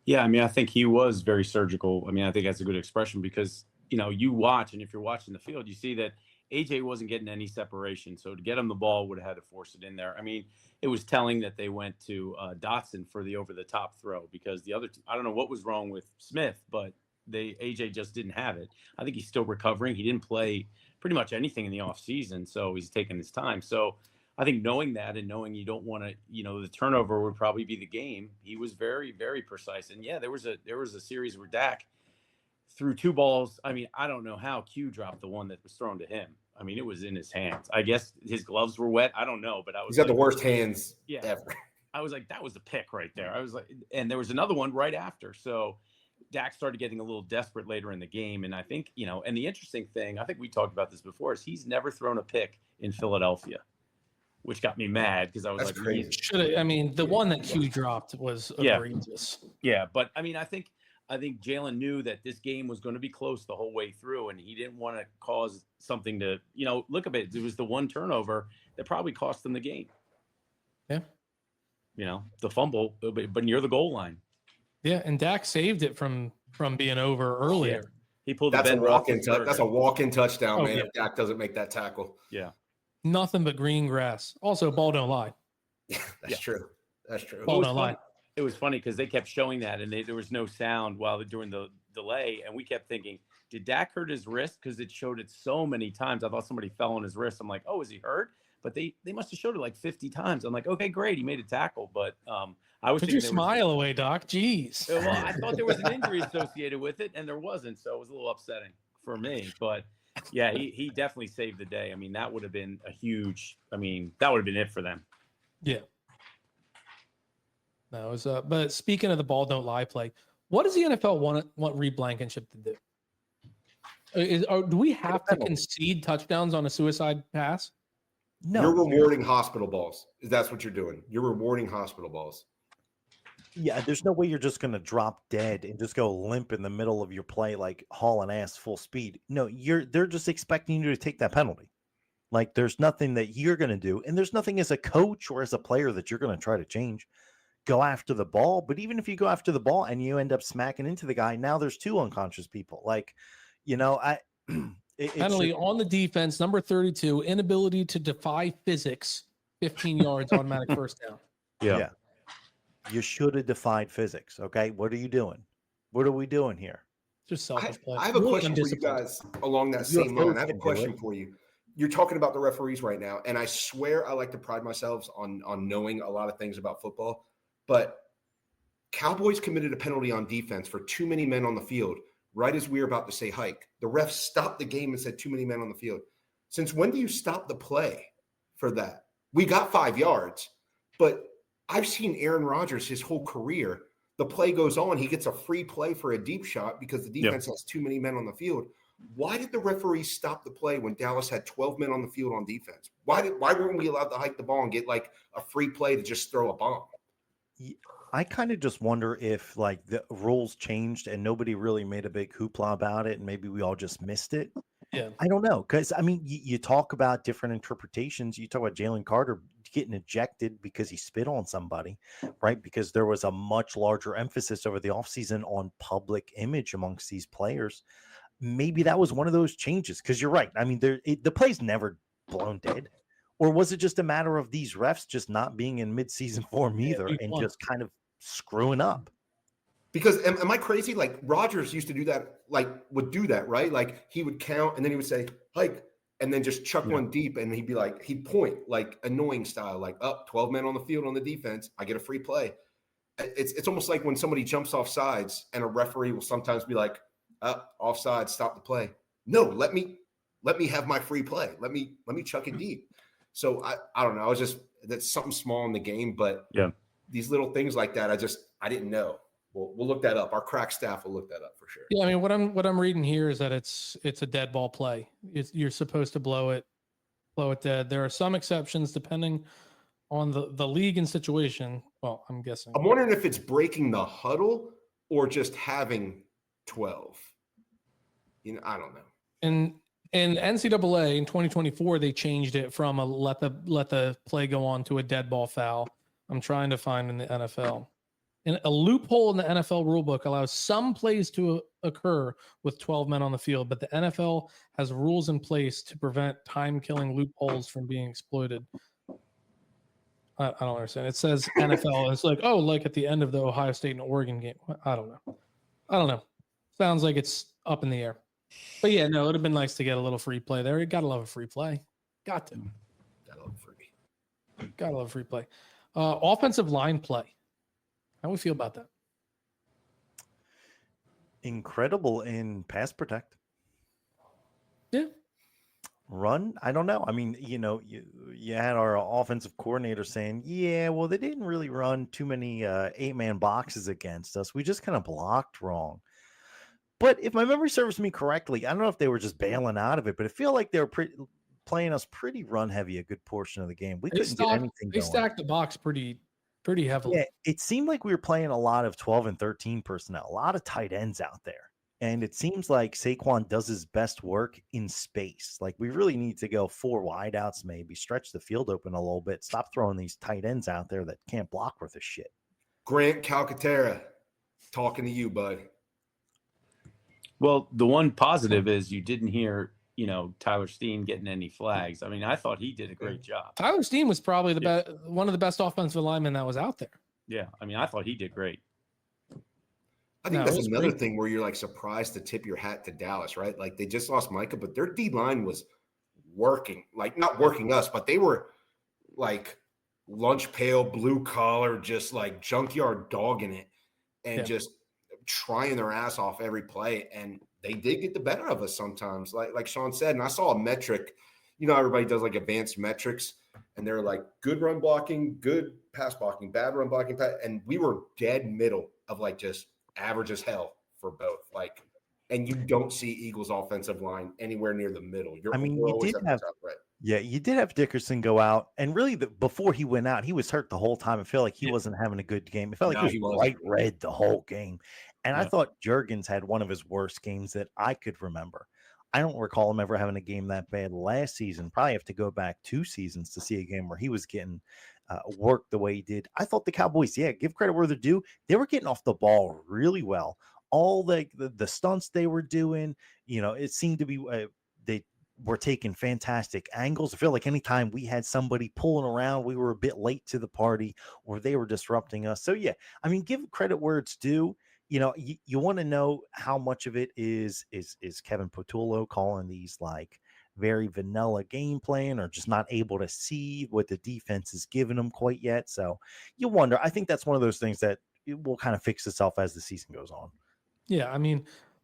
Yeah, I mean, I think he was very surgical. I mean, I think that's a good expression because, you watch, and if you're watching the field, you see that AJ wasn't getting any separation. So to get him the ball would have had to force it in there. I mean, it was telling that they went to Dotson for the over-the-top throw because the other I don't know what was wrong with Smith, but AJ just didn't have it. I think he's still recovering. He didn't play pretty much anything in the offseason, so he's taking his time. So I think knowing that and knowing you don't want to, the turnover would probably be the game. He was very, very precise. And yeah, there was a series where Dak threw 2 balls. I mean, I don't know how Q dropped the one that was thrown to him. I mean, it was in his hands. I guess his gloves were wet. I don't know, but he's got the worst hands ever. I was like, that was a pick right there. I was like, and there was another one right after. So Dak started getting a little desperate later in the game. And I think, and the interesting thing, I think we talked about this before, is he's never thrown a pick in Philadelphia, which got me mad because I was That's like, crazy. The one that Q dropped was egregious. Yeah. But I mean, I think Jalen knew that this game was going to be close the whole way through, and he didn't want to cause something to, look at it. It was the one turnover that probably cost them the game. Yeah. The fumble, but near the goal line. Yeah, and Dak saved it from being over earlier. Yeah. He pulled That's the a walk-in That's a walk-in touchdown, man. Yeah. If Dak doesn't make that tackle. Yeah. Nothing but green grass. Also, ball don't lie. That's true. That's true. Ball don't lie. It was funny because they kept showing that, and there was no sound during the delay, and we kept thinking, did Dak hurt his wrist? Because it showed it so many times. I thought somebody fell on his wrist. I'm like, oh, is he hurt? but they must have showed it like 50 times. I'm like, okay, great, he made a tackle, but I was Put your smile away, Doc. Jeez. Well, I thought there was an injury associated with it, and there wasn't, so it was a little upsetting for me. But yeah, he definitely saved the day. I mean, that would have been a huge. I mean, that would have been it for them. Yeah. No, it was. But speaking of the ball don't lie play, what does the NFL want Reed Blankenship to do? Do we have to concede touchdowns on a suicide pass? No, you're rewarding hospital balls. That's what you're doing. You're rewarding hospital balls. Yeah, there's no way you're just going to drop dead and just go limp in the middle of your play, like hauling ass full speed. No, they're just expecting you to take that penalty. Like there's nothing that you're going to do. And there's nothing as a coach or as a player that you're going to try to change. Go after the ball. But even if you go after the ball and you end up smacking into the guy, now there's 2 unconscious people. Like, Penalty on the defense, number 32, inability to defy physics, 15 yards, automatic first down. Yeah. You should have defied physics. Okay. What are you doing? What are we doing here? Just selfish play. I have a question for you guys along that same line. I have a question for you. You're talking about the referees right now, and I swear I like to pride myself on knowing a lot of things about football, but Cowboys committed a penalty on defense for too many men on the field right as we were about to say hike. The ref stopped the game and said too many men on the field. Since when do you stop the play for that? We got 5 yards, but I've seen Aaron Rodgers his whole career. The play goes on. He gets a free play for a deep shot because the defense has too many men on the field. Why did the referees stop the play when Dallas had 12 men on the field on defense? Why weren't we allowed to hike the ball and get like a free play to just throw a bomb? I kind of just wonder if like the rules changed and nobody really made a big hoopla about it, and maybe we all just missed it. Yeah, I don't know, because I mean, you talk about different interpretations. You talk about Jalen Carter getting ejected because he spit on somebody, right? Because there was a much larger emphasis over the offseason on public image amongst these players. Maybe that was one of those changes, because you're right. I mean, the play's never blown dead. Or was it just a matter of these refs just not being in midseason form either and just kind of screwing up? Because am I crazy? Like Rodgers used to do that, would do that, right? Like he would count and then he would say, hike, and then just chuck one deep, and he'd be like, he'd point like annoying style, like up 12 men on the field on the defense. I get a free play. It's almost like when somebody jumps off sides and a referee will sometimes be like, offside, stop the play. No, let me have my free play. Let me chuck it deep. So I don't know. That's something small in the game, but these little things like that, I didn't know. We'll look that up. Our crack staff will look that up for sure. Yeah, I mean, what I'm reading here is that it's a dead ball play. You're supposed to blow it dead. There are some exceptions depending on the league and situation. Well, I'm guessing. I'm wondering if it's breaking the huddle or just having 12. I don't know. And in NCAA in 2024, they changed it from a let the play go on to a dead ball foul. I'm trying to find in the NFL. And a loophole in the NFL rulebook allows some plays to occur with 12 men on the field, but the NFL has rules in place to prevent time-killing loopholes from being exploited. I don't understand. It says NFL. It's like, like at the end of the Ohio State and Oregon game. I don't know. Sounds like it's up in the air. But yeah, no, it would have been nice to get a little free play there. You got to love a free play. Got to. Got to love free play. Offensive line play. How do we feel about that? Incredible in pass protect. Yeah. Run, I don't know. I mean, you had our offensive coordinator saying, yeah, well, they didn't really run too many 8-man boxes against us. We just kind of blocked wrong. But if my memory serves me correctly, I don't know if they were just bailing out of it, but I feel like they were playing us pretty run heavy a good portion of the game. We couldn't get anything going. They stacked the box pretty heavily. Yeah, it seemed like we were playing a lot of 12 and 13 personnel, a lot of tight ends out there. And it seems like Saquon does his best work in space. Like we really need to go 4 wideouts, maybe stretch the field open a little bit. Stop throwing these tight ends out there that can't block worth a shit. Grant Calcaterra, talking to you, bud. Well, the one positive is you didn't hear, Tyler Steen getting any flags. I mean, I thought he did a great job. Tyler Steen was probably one of the best offensive linemen that was out there. Yeah, I mean, I thought he did great. I think that's another thing where you're like surprised to tip your hat to Dallas, right? Like they just lost Micah, but their D line was working, like not working us, but they were like lunch pail, blue collar, just like junkyard dogging it and just trying their ass off every play. And they did get the better of us sometimes, like Sean said. And I saw a metric, everybody does like advanced metrics, and they're like good run blocking, good pass blocking, bad run blocking, and we were dead middle of like just average as hell for both. Like, and you don't see Eagles offensive line anywhere near the middle. You did have top, right? Yeah, you did have Dickerson go out, and really before he went out, he was hurt the whole time. I felt like he wasn't having a good game. It felt like he was bright red the whole game. And I thought Juergens had one of his worst games that I could remember. I don't recall him ever having a game that bad last season. Probably have to go back 2 seasons to see a game where he was getting work the way he did. I thought the Cowboys, give credit where they're due. They were getting off the ball really well. All the stunts they were doing, it seemed to be they were taking fantastic angles. I feel like anytime we had somebody pulling around, we were a bit late to the party or they were disrupting us. So, give credit where it's due. You want to know how much of it is Kevin Patullo calling these like very vanilla game plan or just not able to see what the defense is giving them quite yet. So you wonder. I think that's one of those things that it will kind of fix itself as the season goes on. Yeah,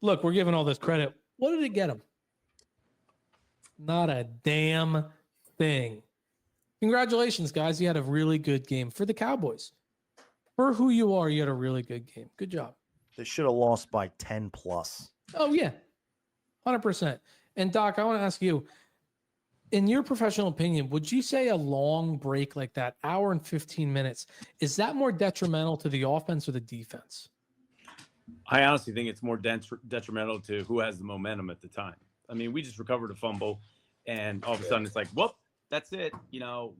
look, we're giving all this credit. What did it get him? Not a damn thing. Congratulations, guys. You had a really good game for the Cowboys. For who you are, you had a really good game. Good job. They should have lost by 10 plus. Oh, yeah. 100%. And, Doc, I want to ask you, in your professional opinion, would you say a long break like that, hour and 15 minutes, is that more detrimental to the offense or the defense? I honestly think it's more detrimental to who has the momentum at the time. We just recovered a fumble, and all of a sudden it's like, whoop, that's it.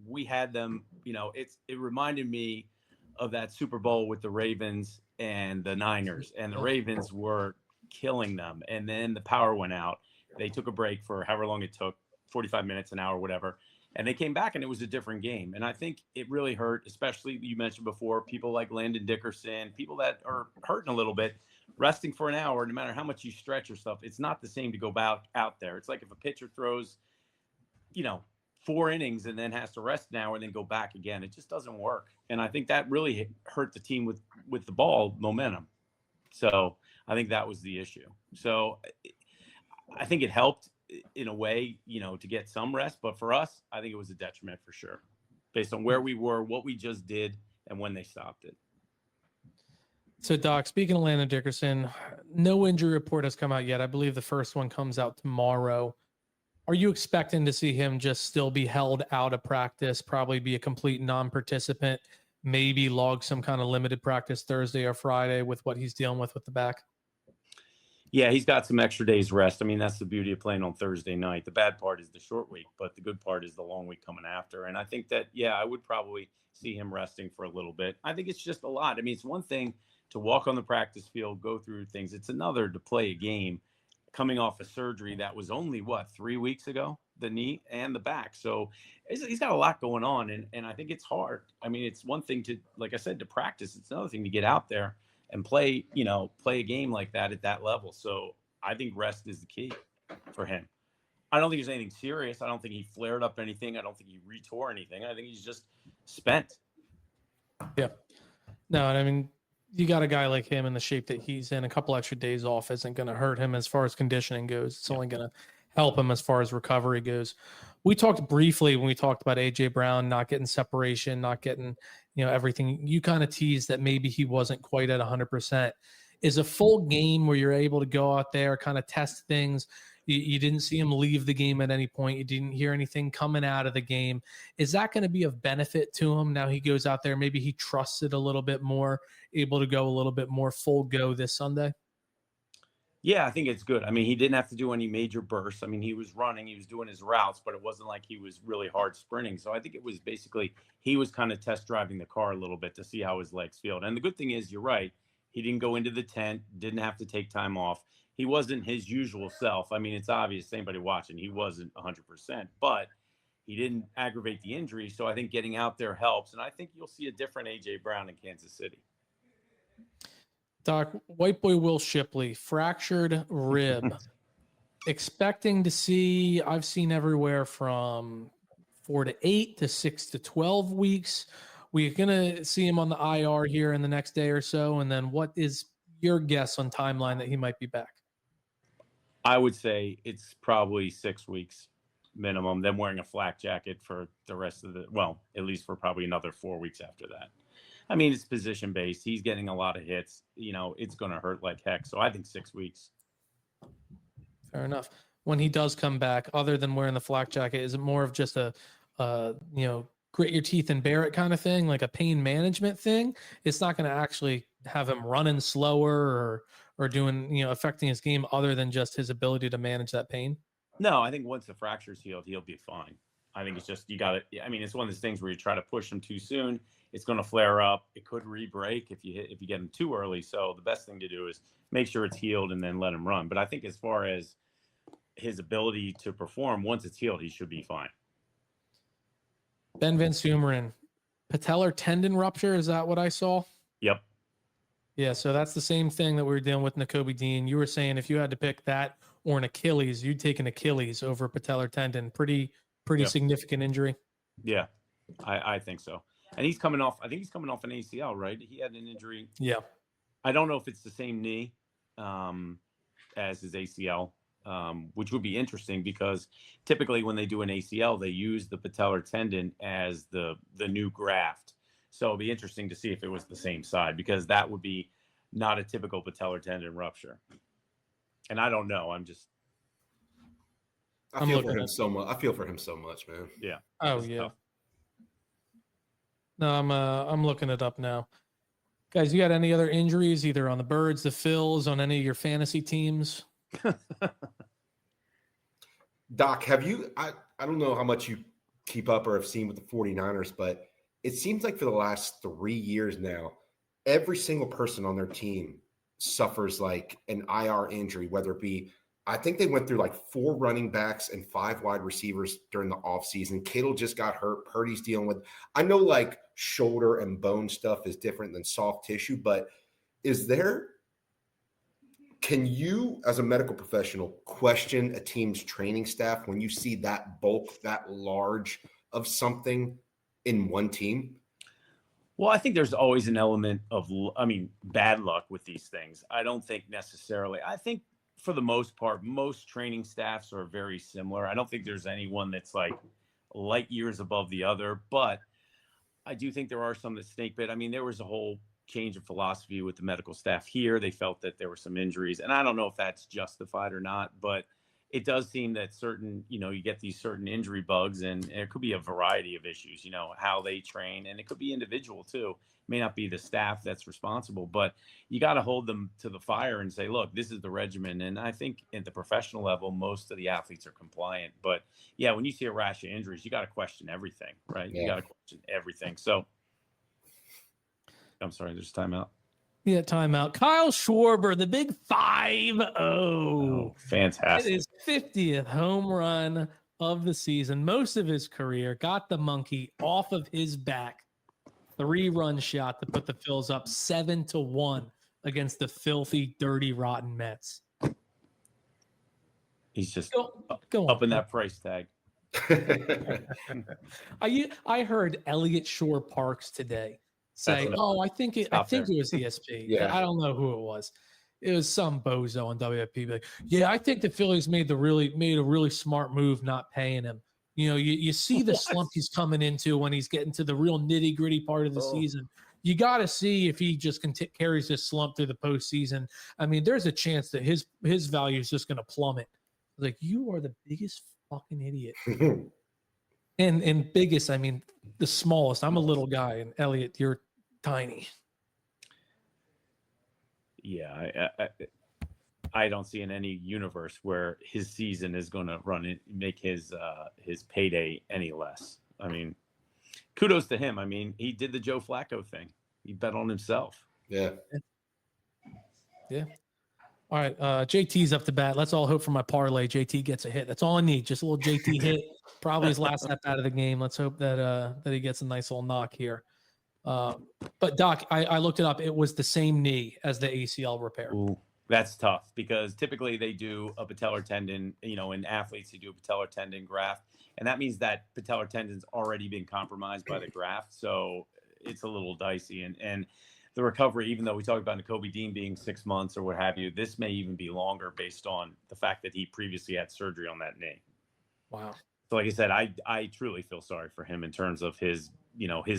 We had them. It reminded me of that Super Bowl with the Ravens and the Niners, and the Ravens were killing them. And then the power went out. They took a break for however long it took, 45 minutes, an hour, whatever. And they came back, and it was a different game. And I think it really hurt, especially you mentioned before, people like Landon Dickerson, people that are hurting a little bit, resting for an hour, no matter how much you stretch your stuff. It's not the same to go out there. It's like if a pitcher throws, 4 innings and then has to rest an hour and then go back again. It just doesn't work. And I think that really hurt the team with the ball momentum. So I think that was the issue. So I think it helped in a way, to get some rest. But for us, I think it was a detriment for sure, based on where we were, what we just did, and when they stopped it. So, Doc, speaking of Landon Dickerson, no injury report has come out yet. I believe the first one comes out tomorrow. Are you expecting to see him just still be held out of practice, probably be a complete non-participant, maybe log some kind of limited practice Thursday or Friday with what he's dealing with the back? Yeah, he's got some extra days rest. That's the beauty of playing on Thursday night. The bad part is the short week, but the good part is the long week coming after. And I think that, I would probably see him resting for a little bit. I think it's just a lot. It's one thing to walk on the practice field, go through things. It's another to play a game coming off a surgery that was only, 3 weeks ago, the knee and the back. So he's got a lot going on, and I think it's hard. It's one thing to, like I said, to practice. It's another thing to get out there and play a game like that at that level. So I think rest is the key for him. I don't think there's anything serious. I don't think he flared up anything. I don't think he retore anything. I think he's just spent. Yeah. No, and you got a guy like him in the shape that he's in, a couple extra days off isn't going to hurt him as far as conditioning goes. It's only going to help him as far as recovery goes. We talked briefly when we talked about A.J. Brown not getting separation, not getting, everything. You kind of teased that maybe he wasn't quite at 100%. Is a full game where you're able to go out there, kind of test things. You didn't see him leave the game at any point. You didn't hear anything coming out of the game. Is that going to be of benefit to him? Now he goes out there, maybe he trusts it a little bit more, able to go a little bit more full go this Sunday? Yeah, I think it's good. He didn't have to do any major bursts. He was running, he was doing his routes, but it wasn't like he was really hard sprinting. So I think it was basically, he was kind of test driving the car a little bit to see how his legs feel. And the good thing is, you're right, he didn't go into the tent, didn't have to take time off. He wasn't his usual self. It's obvious, anybody watching, he wasn't 100%, but he didn't aggravate the injury. So I think getting out there helps. And I think you'll see a different A.J. Brown in Kansas City. Doc, white boy Will Shipley, fractured rib. Expecting to see, I've seen everywhere from 4 to 8 to 6 to 12 weeks. We're going to see him on the IR here in the next day or so. And then what is your guess on timeline that he might be back? I would say it's probably 6 weeks minimum. Then wearing a flak jacket for the rest of at least for probably another 4 weeks after that. I mean, it's position based. He's getting a lot of hits. It's going to hurt like heck. So I think 6 weeks. Fair enough. When he does come back, other than wearing the flak jacket, is it more of just a grit your teeth and bear it kind of thing, like a pain management thing? It's not going to actually have him running slower or doing, affecting his game other than just his ability to manage that pain? No, I think once the fracture's healed, he'll be fine. I think it's just, it's one of those things where you try to push him too soon. It's going to flare up. It could re-break if you get him too early. So the best thing to do is make sure it's healed and then let him run. But I think as far as his ability to perform, once it's healed, he should be fine. Ben Van patellar tendon rupture. Is that what I saw? Yep. Yeah. So that's the same thing that we were dealing with Nakobe Dean. You were saying if you had to pick that or an Achilles, you'd take an Achilles over patellar tendon. Pretty yep. Significant injury. Yeah, I think so. And he's coming off, I think he's coming off an ACL, right? He had an injury. Yeah. I don't know if it's the same knee as his ACL, which would be interesting because typically when they do an ACL, they use the patellar tendon as the new graft. So it'd be interesting to see if it was the same side, because that would be not a typical patellar tendon rupture. And I don't know. I feel for him so much. I feel for him so much, man. Yeah. Oh yeah. Tough. No, I'm looking it up now. Guys, you got any other injuries either on the Birds, the Phils, on any of your fantasy teams? Doc, have you I don't know how much you keep up or have seen with the 49ers, but it seems like for the last 3 years now, every single person on their team suffers like an IR injury, whether it be, I think they went through like 4 running backs and 5 wide receivers during the offseason. Kittle just got hurt. Purdy's dealing with, I know like shoulder and bone stuff is different than soft tissue, but can you as a medical professional question a team's training staff when you see that bulk, that large of something in one team? Well, I think there's always an element of, bad luck with these things. I don't think necessarily. I think for the most part, most training staffs are very similar. I don't think there's anyone that's like light years above the other, but I do think there are some that snake bit. I mean, there was a whole change of philosophy with the medical staff here. They felt that there were some injuries, and I don't know if that's justified or not, but it does seem that certain, you get these certain injury bugs, and it could be a variety of issues, how they train, and it could be individual too. It may not be the staff that's responsible, but you got to hold them to the fire and say, look, this is the regimen. And I think at the professional level, most of the athletes are compliant. But yeah, when you see a rash of injuries, you got to question everything, right? Yeah. You got to question everything. So I'm sorry, there's a timeout. Yeah, timeout. Kyle Schwarber, the big 5-0. Oh, fantastic. His 50th home run of the season, most of his career, got the monkey off of his back. 3-run shot to put the Phils up 7-1 against the filthy, dirty, rotten Mets. He's just go up in that price tag. I heard Elliott Shore Parks today say, I think it was ESP. Yeah. I don't know who it was. It was some bozo on WFP. Like, yeah, I think the Phillies made a really smart move not paying him. You see the slump he's coming into when he's getting to the real nitty gritty part of the season. You got to see if he just carries this slump through the postseason. I mean, there's a chance that his value is just going to plummet. Like, you are the biggest fucking idiot. and biggest, I mean, the smallest. I'm a little guy, and Elliot, you're tiny. Yeah, I don't see in any universe where his season is going to make his payday any less. I mean, kudos to him. I mean, he did the Joe Flacco thing. He bet on himself. Yeah. All right, JT's up to bat. Let's all hope for my parlay. JT gets a hit. That's all I need. Just a little JT hit. Probably his last at bat of the game. Let's hope that he gets a nice little knock here. But Doc, I looked it up. It was the same knee as the ACL repair. Ooh. That's tough because typically they do a patellar tendon, in athletes, they do a patellar tendon graft. And that means that patellar tendon's already been compromised by the graft. So it's a little dicey. And the recovery, even though we talked about Kobe Dean being 6 months or what have you, this may even be longer based on the fact that he previously had surgery on that knee. Wow. So like I said, I truly feel sorry for him in terms of his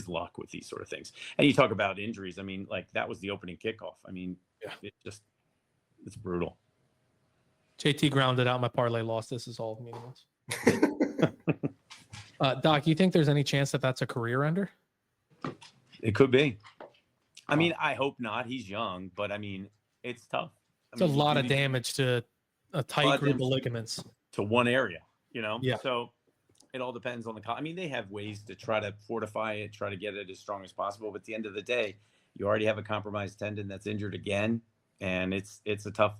luck with these sort of things. And you talk about injuries. I mean, like that was the opening kickoff. I mean, it's brutal. JT grounded out my parlay loss. This is all meaningless. Doc, you think there's any chance that that's a career ender? It could be. I mean, I hope not. He's young, but I mean, it's tough. It's a lot of damage to a tight group of ligaments. To one area, Yeah. So it all depends on I mean, they have ways to try to fortify it, try to get it as strong as possible. But at the end of the day, you already have a compromised tendon that's injured again. And it's a tough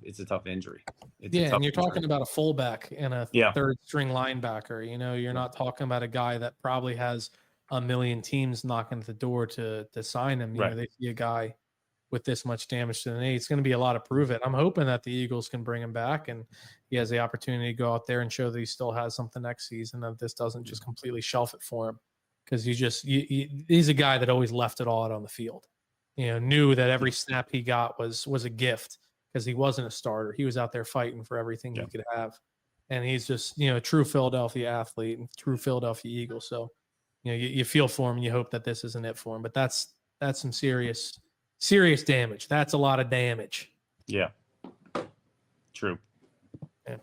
injury. And you're talking about a fullback and a third string linebacker. You're not talking about a guy that probably has a million teams knocking at the door to sign him. They see a guy with this much damage to the knee. It's going to be a lot of prove it. I'm hoping that the Eagles can bring him back and he has the opportunity to go out there and show that he still has something next season, that this doesn't just completely shelf it for him. Because he's a guy that always left it all out on the field. Knew that every snap he got was a gift because he wasn't a starter. He was out there fighting for everything he could have. And he's just, a true Philadelphia athlete and true Philadelphia Eagle. So, you feel for him and you hope that this isn't it for him. But that's some serious damage. That's a lot of damage. Yeah. True. Yeah.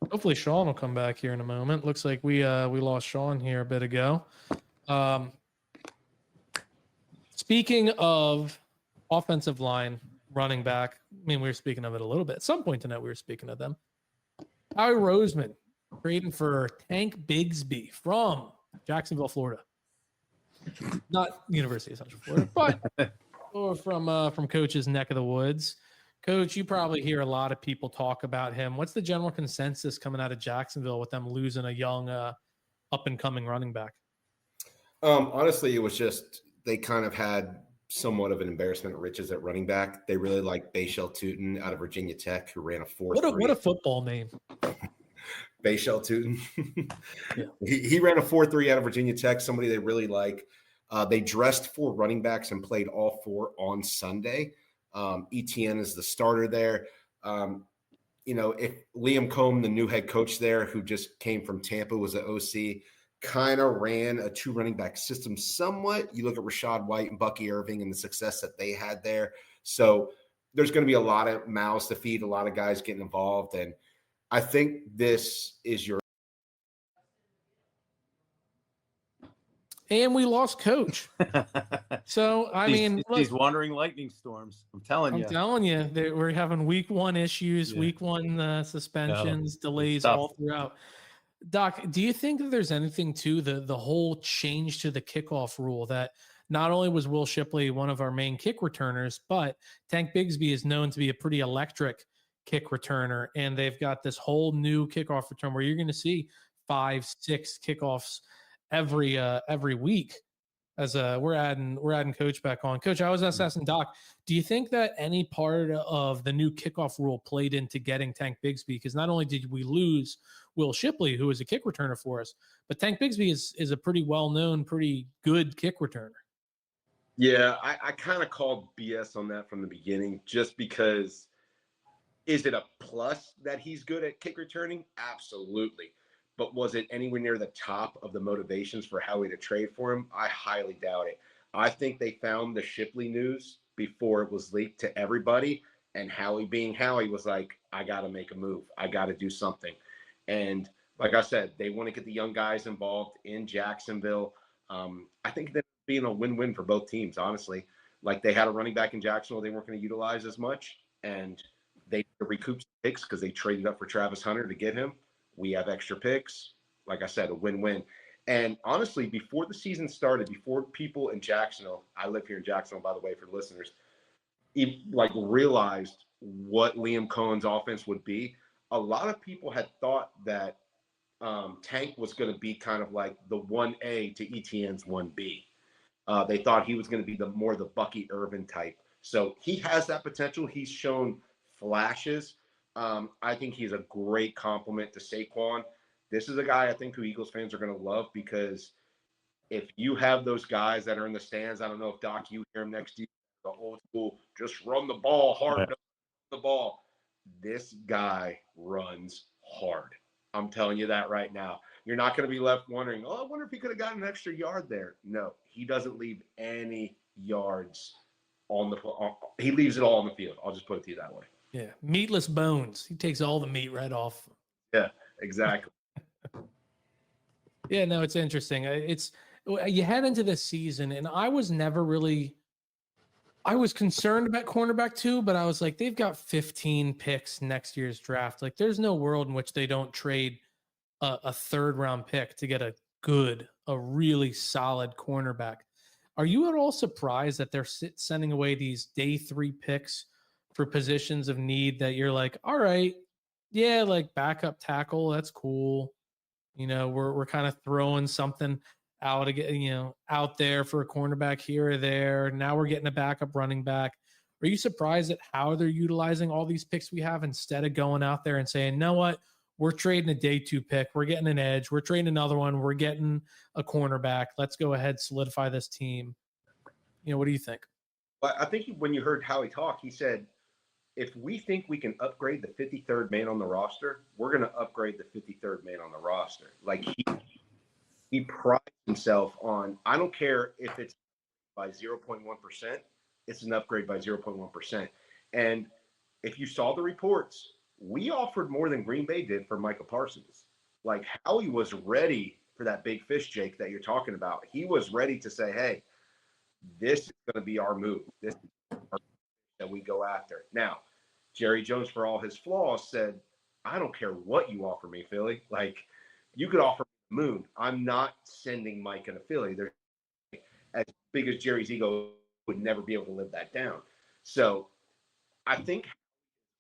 Hopefully Sean will come back here in a moment. Looks like we lost Sean here a bit ago. Speaking of offensive line, running back, I mean, we were speaking of it a little bit. At some point tonight, we were speaking of them. Howie Roseman trading for Tank Bigsby from Jacksonville, Florida. Not University of Central Florida, but or from Coach's neck of the woods. Coach, you probably hear a lot of people talk about him. What's the general consensus coming out of Jacksonville with them losing a young, up-and-coming running back? Honestly, it was just they kind of had somewhat of an embarrassment of riches at running back. They really liked Bayshell Tootin out of Virginia Tech, who ran a 4.3. What a football name. Bayshell Tootin. He ran a 4.3 out of Virginia Tech, somebody they really like. They dressed 4 running backs and played all 4 on Sunday. ETN is the starter there. If Liam Cohn, the new head coach there, who just came from Tampa, was the OC, kind of ran a 2 running back system somewhat. You look at Rashad White and Bucky Irving and the success that they had there. So there's going to be a lot of mouths to feed, a lot of guys getting involved. And I think this is your. And we lost Coach. So, these wandering lightning storms. I'm telling you, we're having week 1 issues, week 1 suspensions, delays all throughout. Doc, do you think that there's anything to the whole change to the kickoff rule that not only was Will Shipley one of our main kick returners, but Tank Bigsby is known to be a pretty electric kick returner, and they've got this whole new kickoff return where you're going to see 5-6 kickoffs every week. As we're adding Coach back on. Coach, I was asking Doc, do you think that any part of the new kickoff rule played into getting Tank Bigsby? Because not only did we lose Will Shipley, who is a kick returner for us, but Tank Bigsby is a pretty well-known, pretty good kick returner. Yeah, I kind of called BS on that from the beginning, just because is it a plus that he's good at kick returning? Absolutely. But was it anywhere near the top of the motivations for Howie to trade for him? I highly doubt it. I think they found the Shipley news before it was leaked to everybody. And Howie, being Howie, was like, I got to make a move. I got to do something. And like I said, they want to get the young guys involved in Jacksonville. I think that's being a win-win for both teams, honestly. Like, they had a running back in Jacksonville they weren't going to utilize as much. And they recouped picks because they traded up for Travis Hunter to get him. We have extra picks. Like I said, a win-win. And honestly, before the season started, before people in Jacksonville, I live here in Jacksonville, by the way, for the listeners, realized what Liam Cohen's offense would be, a lot of people had thought that Tank was going to be kind of like the 1A to ETN's 1B. They thought he was going to be the Bucky Irvin type. So he has that potential. He's shown flashes. I think he's a great compliment to Saquon. This is a guy I think who Eagles fans are going to love, because if you have those guys that are in the stands, I don't know if Doc, you hear him next to you, the old school, just run the ball hard, the ball. This guy runs hard. I'm telling you that right now. You're not going to be left wondering, oh, I wonder if he could have gotten an extra yard there. No, he doesn't leave any yards on the – he leaves it all on the field. I'll just put it to you that way. Yeah, meatless bones. He takes all the meat right off. Yeah, exactly. Yeah, no, it's interesting. It's you head into this season, and I was never really – I was concerned about cornerback too, but I was like, they've got 15 picks next year's draft. Like, there's no world in which they don't trade a third-round pick to get a really solid cornerback. Are you at all surprised that they're sending away these day 3 picks for positions of need that you're like, all right, yeah, like backup tackle, that's cool. You know, we're kind of throwing something out again, you know, out there for a cornerback here or there. Now we're getting a backup running back. Are you surprised at how they're utilizing all these picks we have instead of going out there and saying, you know what, we're trading a day 2 pick, we're getting an edge, we're trading another one, we're getting a cornerback. Let's go ahead, solidify this team. You know, what do you think? Well, I think when you heard Howie talk, he said, if we think we can upgrade the 53rd man on the roster, we're going to upgrade the 53rd man on the roster. Like he prides himself on, I don't care if it's by 0.1%, it's an upgrade by 0.1%. And if you saw the reports, we offered more than Green Bay did for Micah Parsons. Like, Howie was ready for that big fish, Jake, that you're talking about. He was ready to say, hey, this is going to be our move. This is our that we go after. Now, Jerry Jones, for all his flaws, said, I don't care what you offer me, Philly. Like, you could offer me the moon. I'm not sending Mike in a Philly. They're as big as Jerry's ego would never be able to live that down. So I think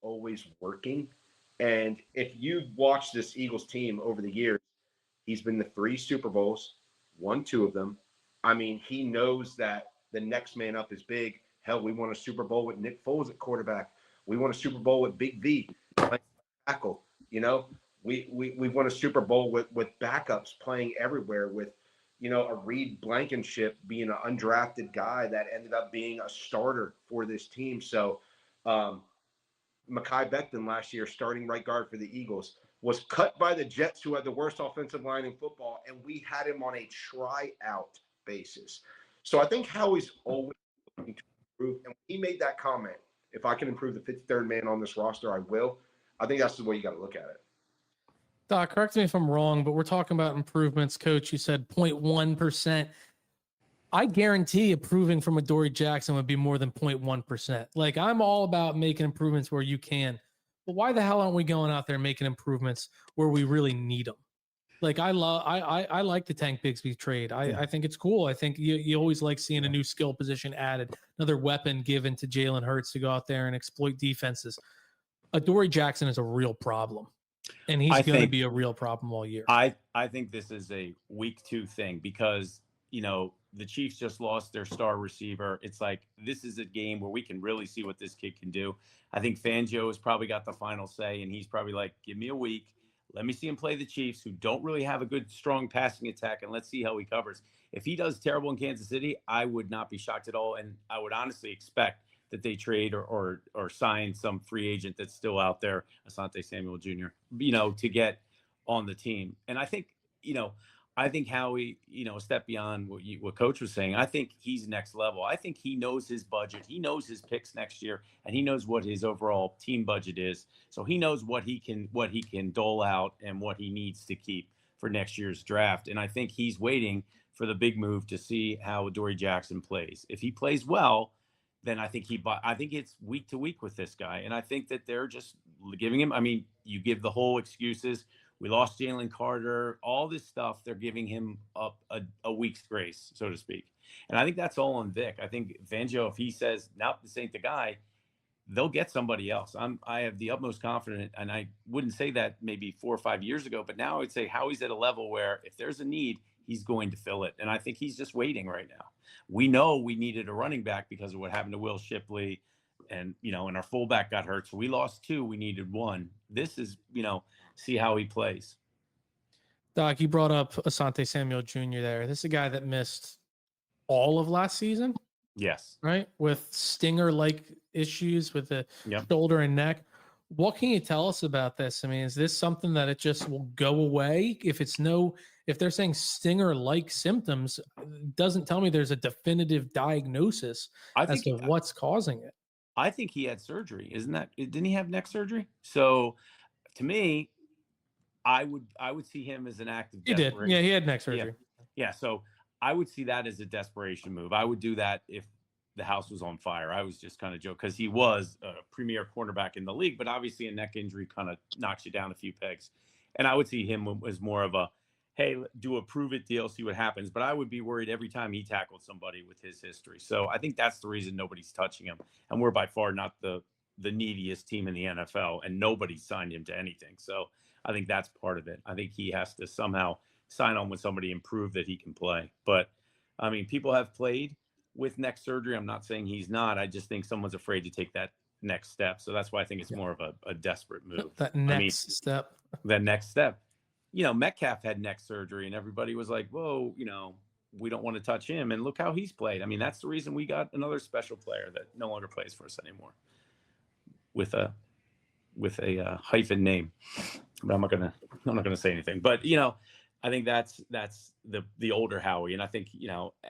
always working. And if you watch this Eagles team over the years, he's been to 3 Super Bowls, won 2 of them. I mean, he knows that the next man up is big. Hell, we won a Super Bowl with Nick Foles at quarterback. We won a Super Bowl with Big V playing tackle. You know, we won a Super Bowl with backups playing everywhere, with, you know, a Reed Blankenship being an undrafted guy that ended up being a starter for this team. So Mekhi Becton last year, starting right guard for the Eagles, was cut by the Jets, who had the worst offensive line in football, and we had him on a tryout basis. So I think Howie's always looking to improve. And he made that comment, if I can improve the 53rd man on this roster, I will. I think that's the way you got to look at it. Doc, correct me if I'm wrong, but we're talking about improvements. Coach, you said 0.1%. I guarantee improving from Adoree Jackson would be more than 0.1%. Like, I'm all about making improvements where you can. But why the hell aren't we going out there and making improvements where we really need them? Like, I like the Tank Bigsby trade. I think it's cool. I think you always like seeing a new skill position added, another weapon given to Jalen Hurts to go out there and exploit defenses. Adoree Jackson is a real problem, and he's going to be a real problem all year. I think this is a week 2 thing because, you know, the Chiefs just lost their star receiver. It's like, this is a game where we can really see what this kid can do. I think Fangio has probably got the final say, and he's probably like, give me a week. Let me see him play the Chiefs, who don't really have a good, strong passing attack, and let's see how he covers. If he does terrible in Kansas City, I would not be shocked at all, and I would honestly expect that they trade or sign some free agent that's still out there, Asante Samuel Jr., you know, to get on the team. And I think, you know, Howie, you know, a step beyond what Coach was saying. I think he's next level. I think he knows his budget. He knows his picks next year, and he knows what his overall team budget is. So he knows what he can dole out and what he needs to keep for next year's draft. And I think he's waiting for the big move to see how Adoree Jackson plays. If he plays well, then I think it's week to week with this guy. And I think that they're just giving him, I mean, you give the whole excuses. We lost Jalen Carter, all this stuff. They're giving him a week's grace, so to speak. And I think that's all on Vic. I think Fangio, if he says, nope, this ain't the guy, they'll get somebody else. I have the utmost confidence, and I wouldn't say that maybe 4 or 5 years ago, but now I'd say Howie's at a level where if there's a need, he's going to fill it. And I think he's just waiting right now. We know we needed a running back because of what happened to Will Shipley. and and our fullback got hurt, so we lost 2. We needed 1. This is see how he plays. Doc, you brought up Asante Samuel Jr. there. This is a guy that missed all of last season, Yes. right? With stinger-like issues with the Yep. shoulder and neck. What can you tell us about this? I mean, is this something that it just will go away? If they're saying stinger-like symptoms, it doesn't tell me there's a definitive diagnosis as to what's causing it. I think he had surgery. Didn't he have neck surgery? So to me, I would see him as an act of desperation. He did. Yeah, he had neck surgery. Yeah. So I would see that as a desperation move. I would do that if the house was on fire. I was just kind of joking because he was a premier cornerback in the league, but obviously a neck injury kind of knocks you down a few pegs. And I would see him as more of a, hey, do a prove it deal, see what happens. But I would be worried every time he tackled somebody with his history. So I think that's the reason nobody's touching him. And we're by far not the neediest team in the NFL, and nobody signed him to anything. So I think that's part of it. I think he has to somehow sign on with somebody and prove that he can play. But I mean, people have played with neck surgery. I'm not saying he's not. I just think someone's afraid to take that next step. So that's why I think it's more of a desperate move. That next step. Metcalf had neck surgery and everybody was like, whoa, we don't want to touch him. And look how he's played. I mean, that's the reason we got another special player that no longer plays for us anymore with a hyphen name. But I'm not gonna say anything. But I think that's the older Howie, and I think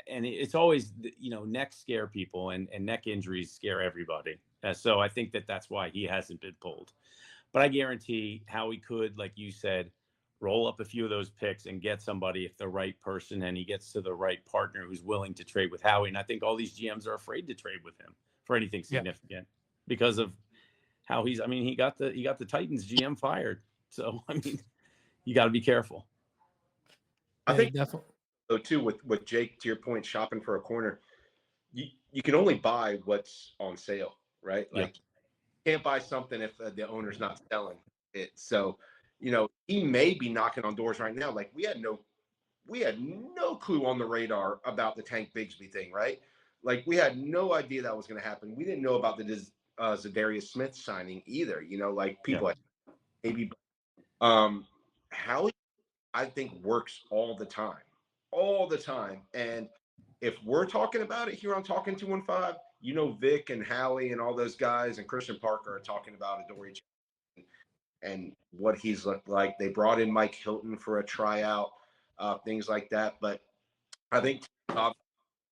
and it's always necks scare people, and neck injuries scare everybody. So I think that's why he hasn't been pulled. But I guarantee Howie could, like you said, roll up a few of those picks and get somebody if the right person, and he gets to the right partner who's willing to trade with Howie. And I think all these GMs are afraid to trade with him for anything significant because of how he got the Titans GM fired. So I mean, you got to be careful. I think definitely. So too, with Jake, to your point, shopping for a corner, you can only buy what's on sale, right? Like, you can't buy something if the owner's not selling it. So, he may be knocking on doors right now. Like, we had no clue on the radar about the Tank Bigsby thing, right? Like, we had no idea that was going to happen. We didn't know about the Zadarius Smith signing either. Like people maybe. Howie, I think, works all the time. And if we're talking about it here on Talking 215, Vic and Howie and all those guys and Christian Parker are talking about Adoree Jackson and what he's looked like. They brought in Mike Hilton for a tryout, things like that. But I think Doc's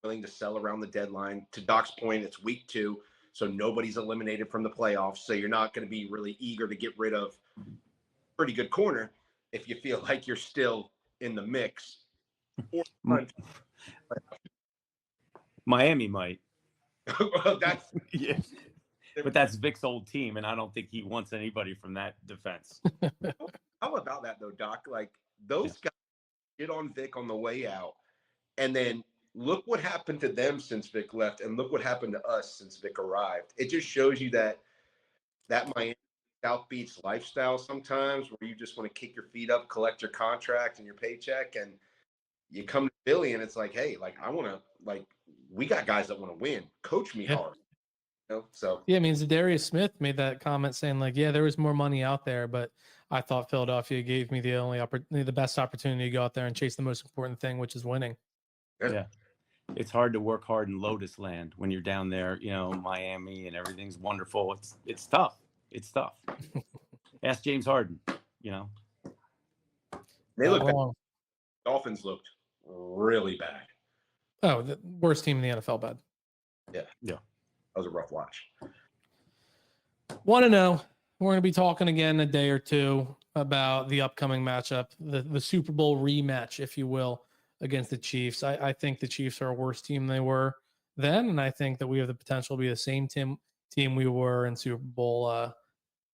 willing to sell around the deadline. To Doc's point, it's week 2, so nobody's eliminated from the playoffs. So you're not going to be really eager to get rid of pretty good corner if you feel like you're still in the mix. Miami might. Well, that's but that's Vic's old team, and I don't think he wants anybody from that defense. How about that though, Doc? Like, those guys get on Vic on the way out, and then look what happened to them since Vic left, and look what happened to us since Vic arrived. It just shows you that Miami South Beach lifestyle sometimes, where you just want to kick your feet up, collect your contract and your paycheck, and you come to Philly and it's like, hey, like, I want to, like, we got guys that want to win. Coach me hard. So I mean, Zadarius Smith made that comment saying, like, there was more money out there, but I thought Philadelphia gave me the best opportunity to go out there and chase the most important thing, which is winning. Yeah. It's hard to work hard in Lotus Land when you're down there, Miami, and everything's wonderful. It's tough. It's tough. Ask James Harden, They look bad. Dolphins looked really bad. Oh, the worst team in the NFL, bad. Yeah. That was a rough watch. Want to know? We're going to be talking again in a day or two about the upcoming matchup, the Super Bowl rematch, if you will, against the Chiefs. I think the Chiefs are a worse team than they were then, and I think that we have the potential to be the same team we were in Super Bowl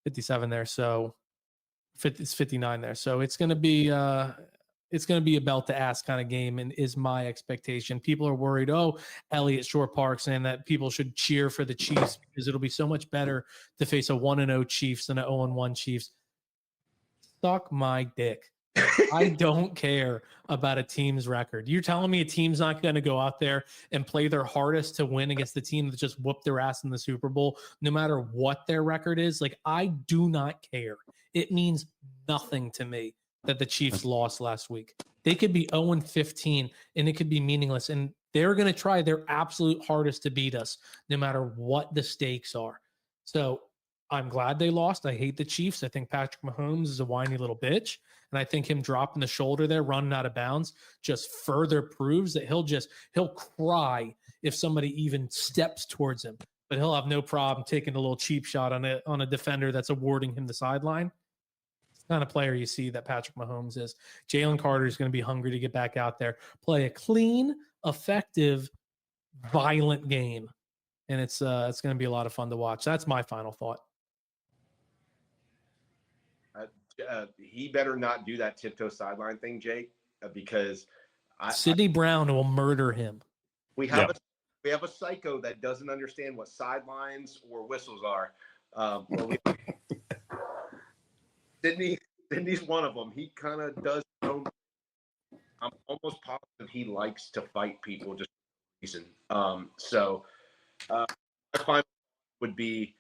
57 there. So it's 59 there. So it's going to be a belt to ask kind of game, and is my expectation. People are worried, Elliott Shore Park saying that people should cheer for the Chiefs because it'll be so much better to face a 1-0 Chiefs than an 0-1 Chiefs. Suck my dick. I don't care about a team's record. You're telling me a team's not going to go out there and play their hardest to win against the team that just whooped their ass in the Super Bowl, no matter what their record is? Like, I do not care. It means nothing to me that the Chiefs lost last week. They could be 0-15 and it could be meaningless. And they're going to try their absolute hardest to beat us, no matter what the stakes are. So I'm glad they lost. I hate the Chiefs. I think Patrick Mahomes is a whiny little bitch. And I think him dropping the shoulder there, running out of bounds, just further proves that he'll cry if somebody even steps towards him. But he'll have no problem taking a little cheap shot on a defender that's awarding him the sideline. It's the kind of player you see that Patrick Mahomes is. Jalen Carter is going to be hungry to get back out there, play a clean, effective, violent game. And it's going to be a lot of fun to watch. That's my final thought. He better not do that tiptoe sideline thing, Jake, because Sidney Brown will murder him. We have a psycho that doesn't understand what sidelines or whistles are. Sidney's one of them. He kind of does. I'm almost positive he likes to fight people just for reason. My final would be,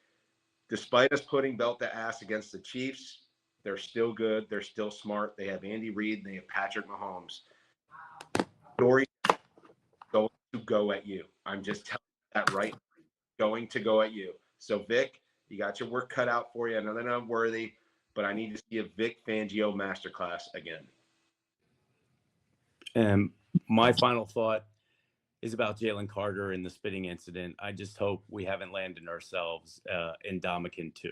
despite us putting belt to ass against the Chiefs, they're still good. They're still smart. They have Andy Reid. They have Patrick Mahomes. Story going to go at you. I'm just telling you that right now. Going to go at you. So, Vic, you got your work cut out for you. I know they're not worthy, but I need to see a Vic Fangio masterclass again. And my final thought is about Jalen Carter and the spitting incident. I just hope we haven't landed ourselves in Dominican 2.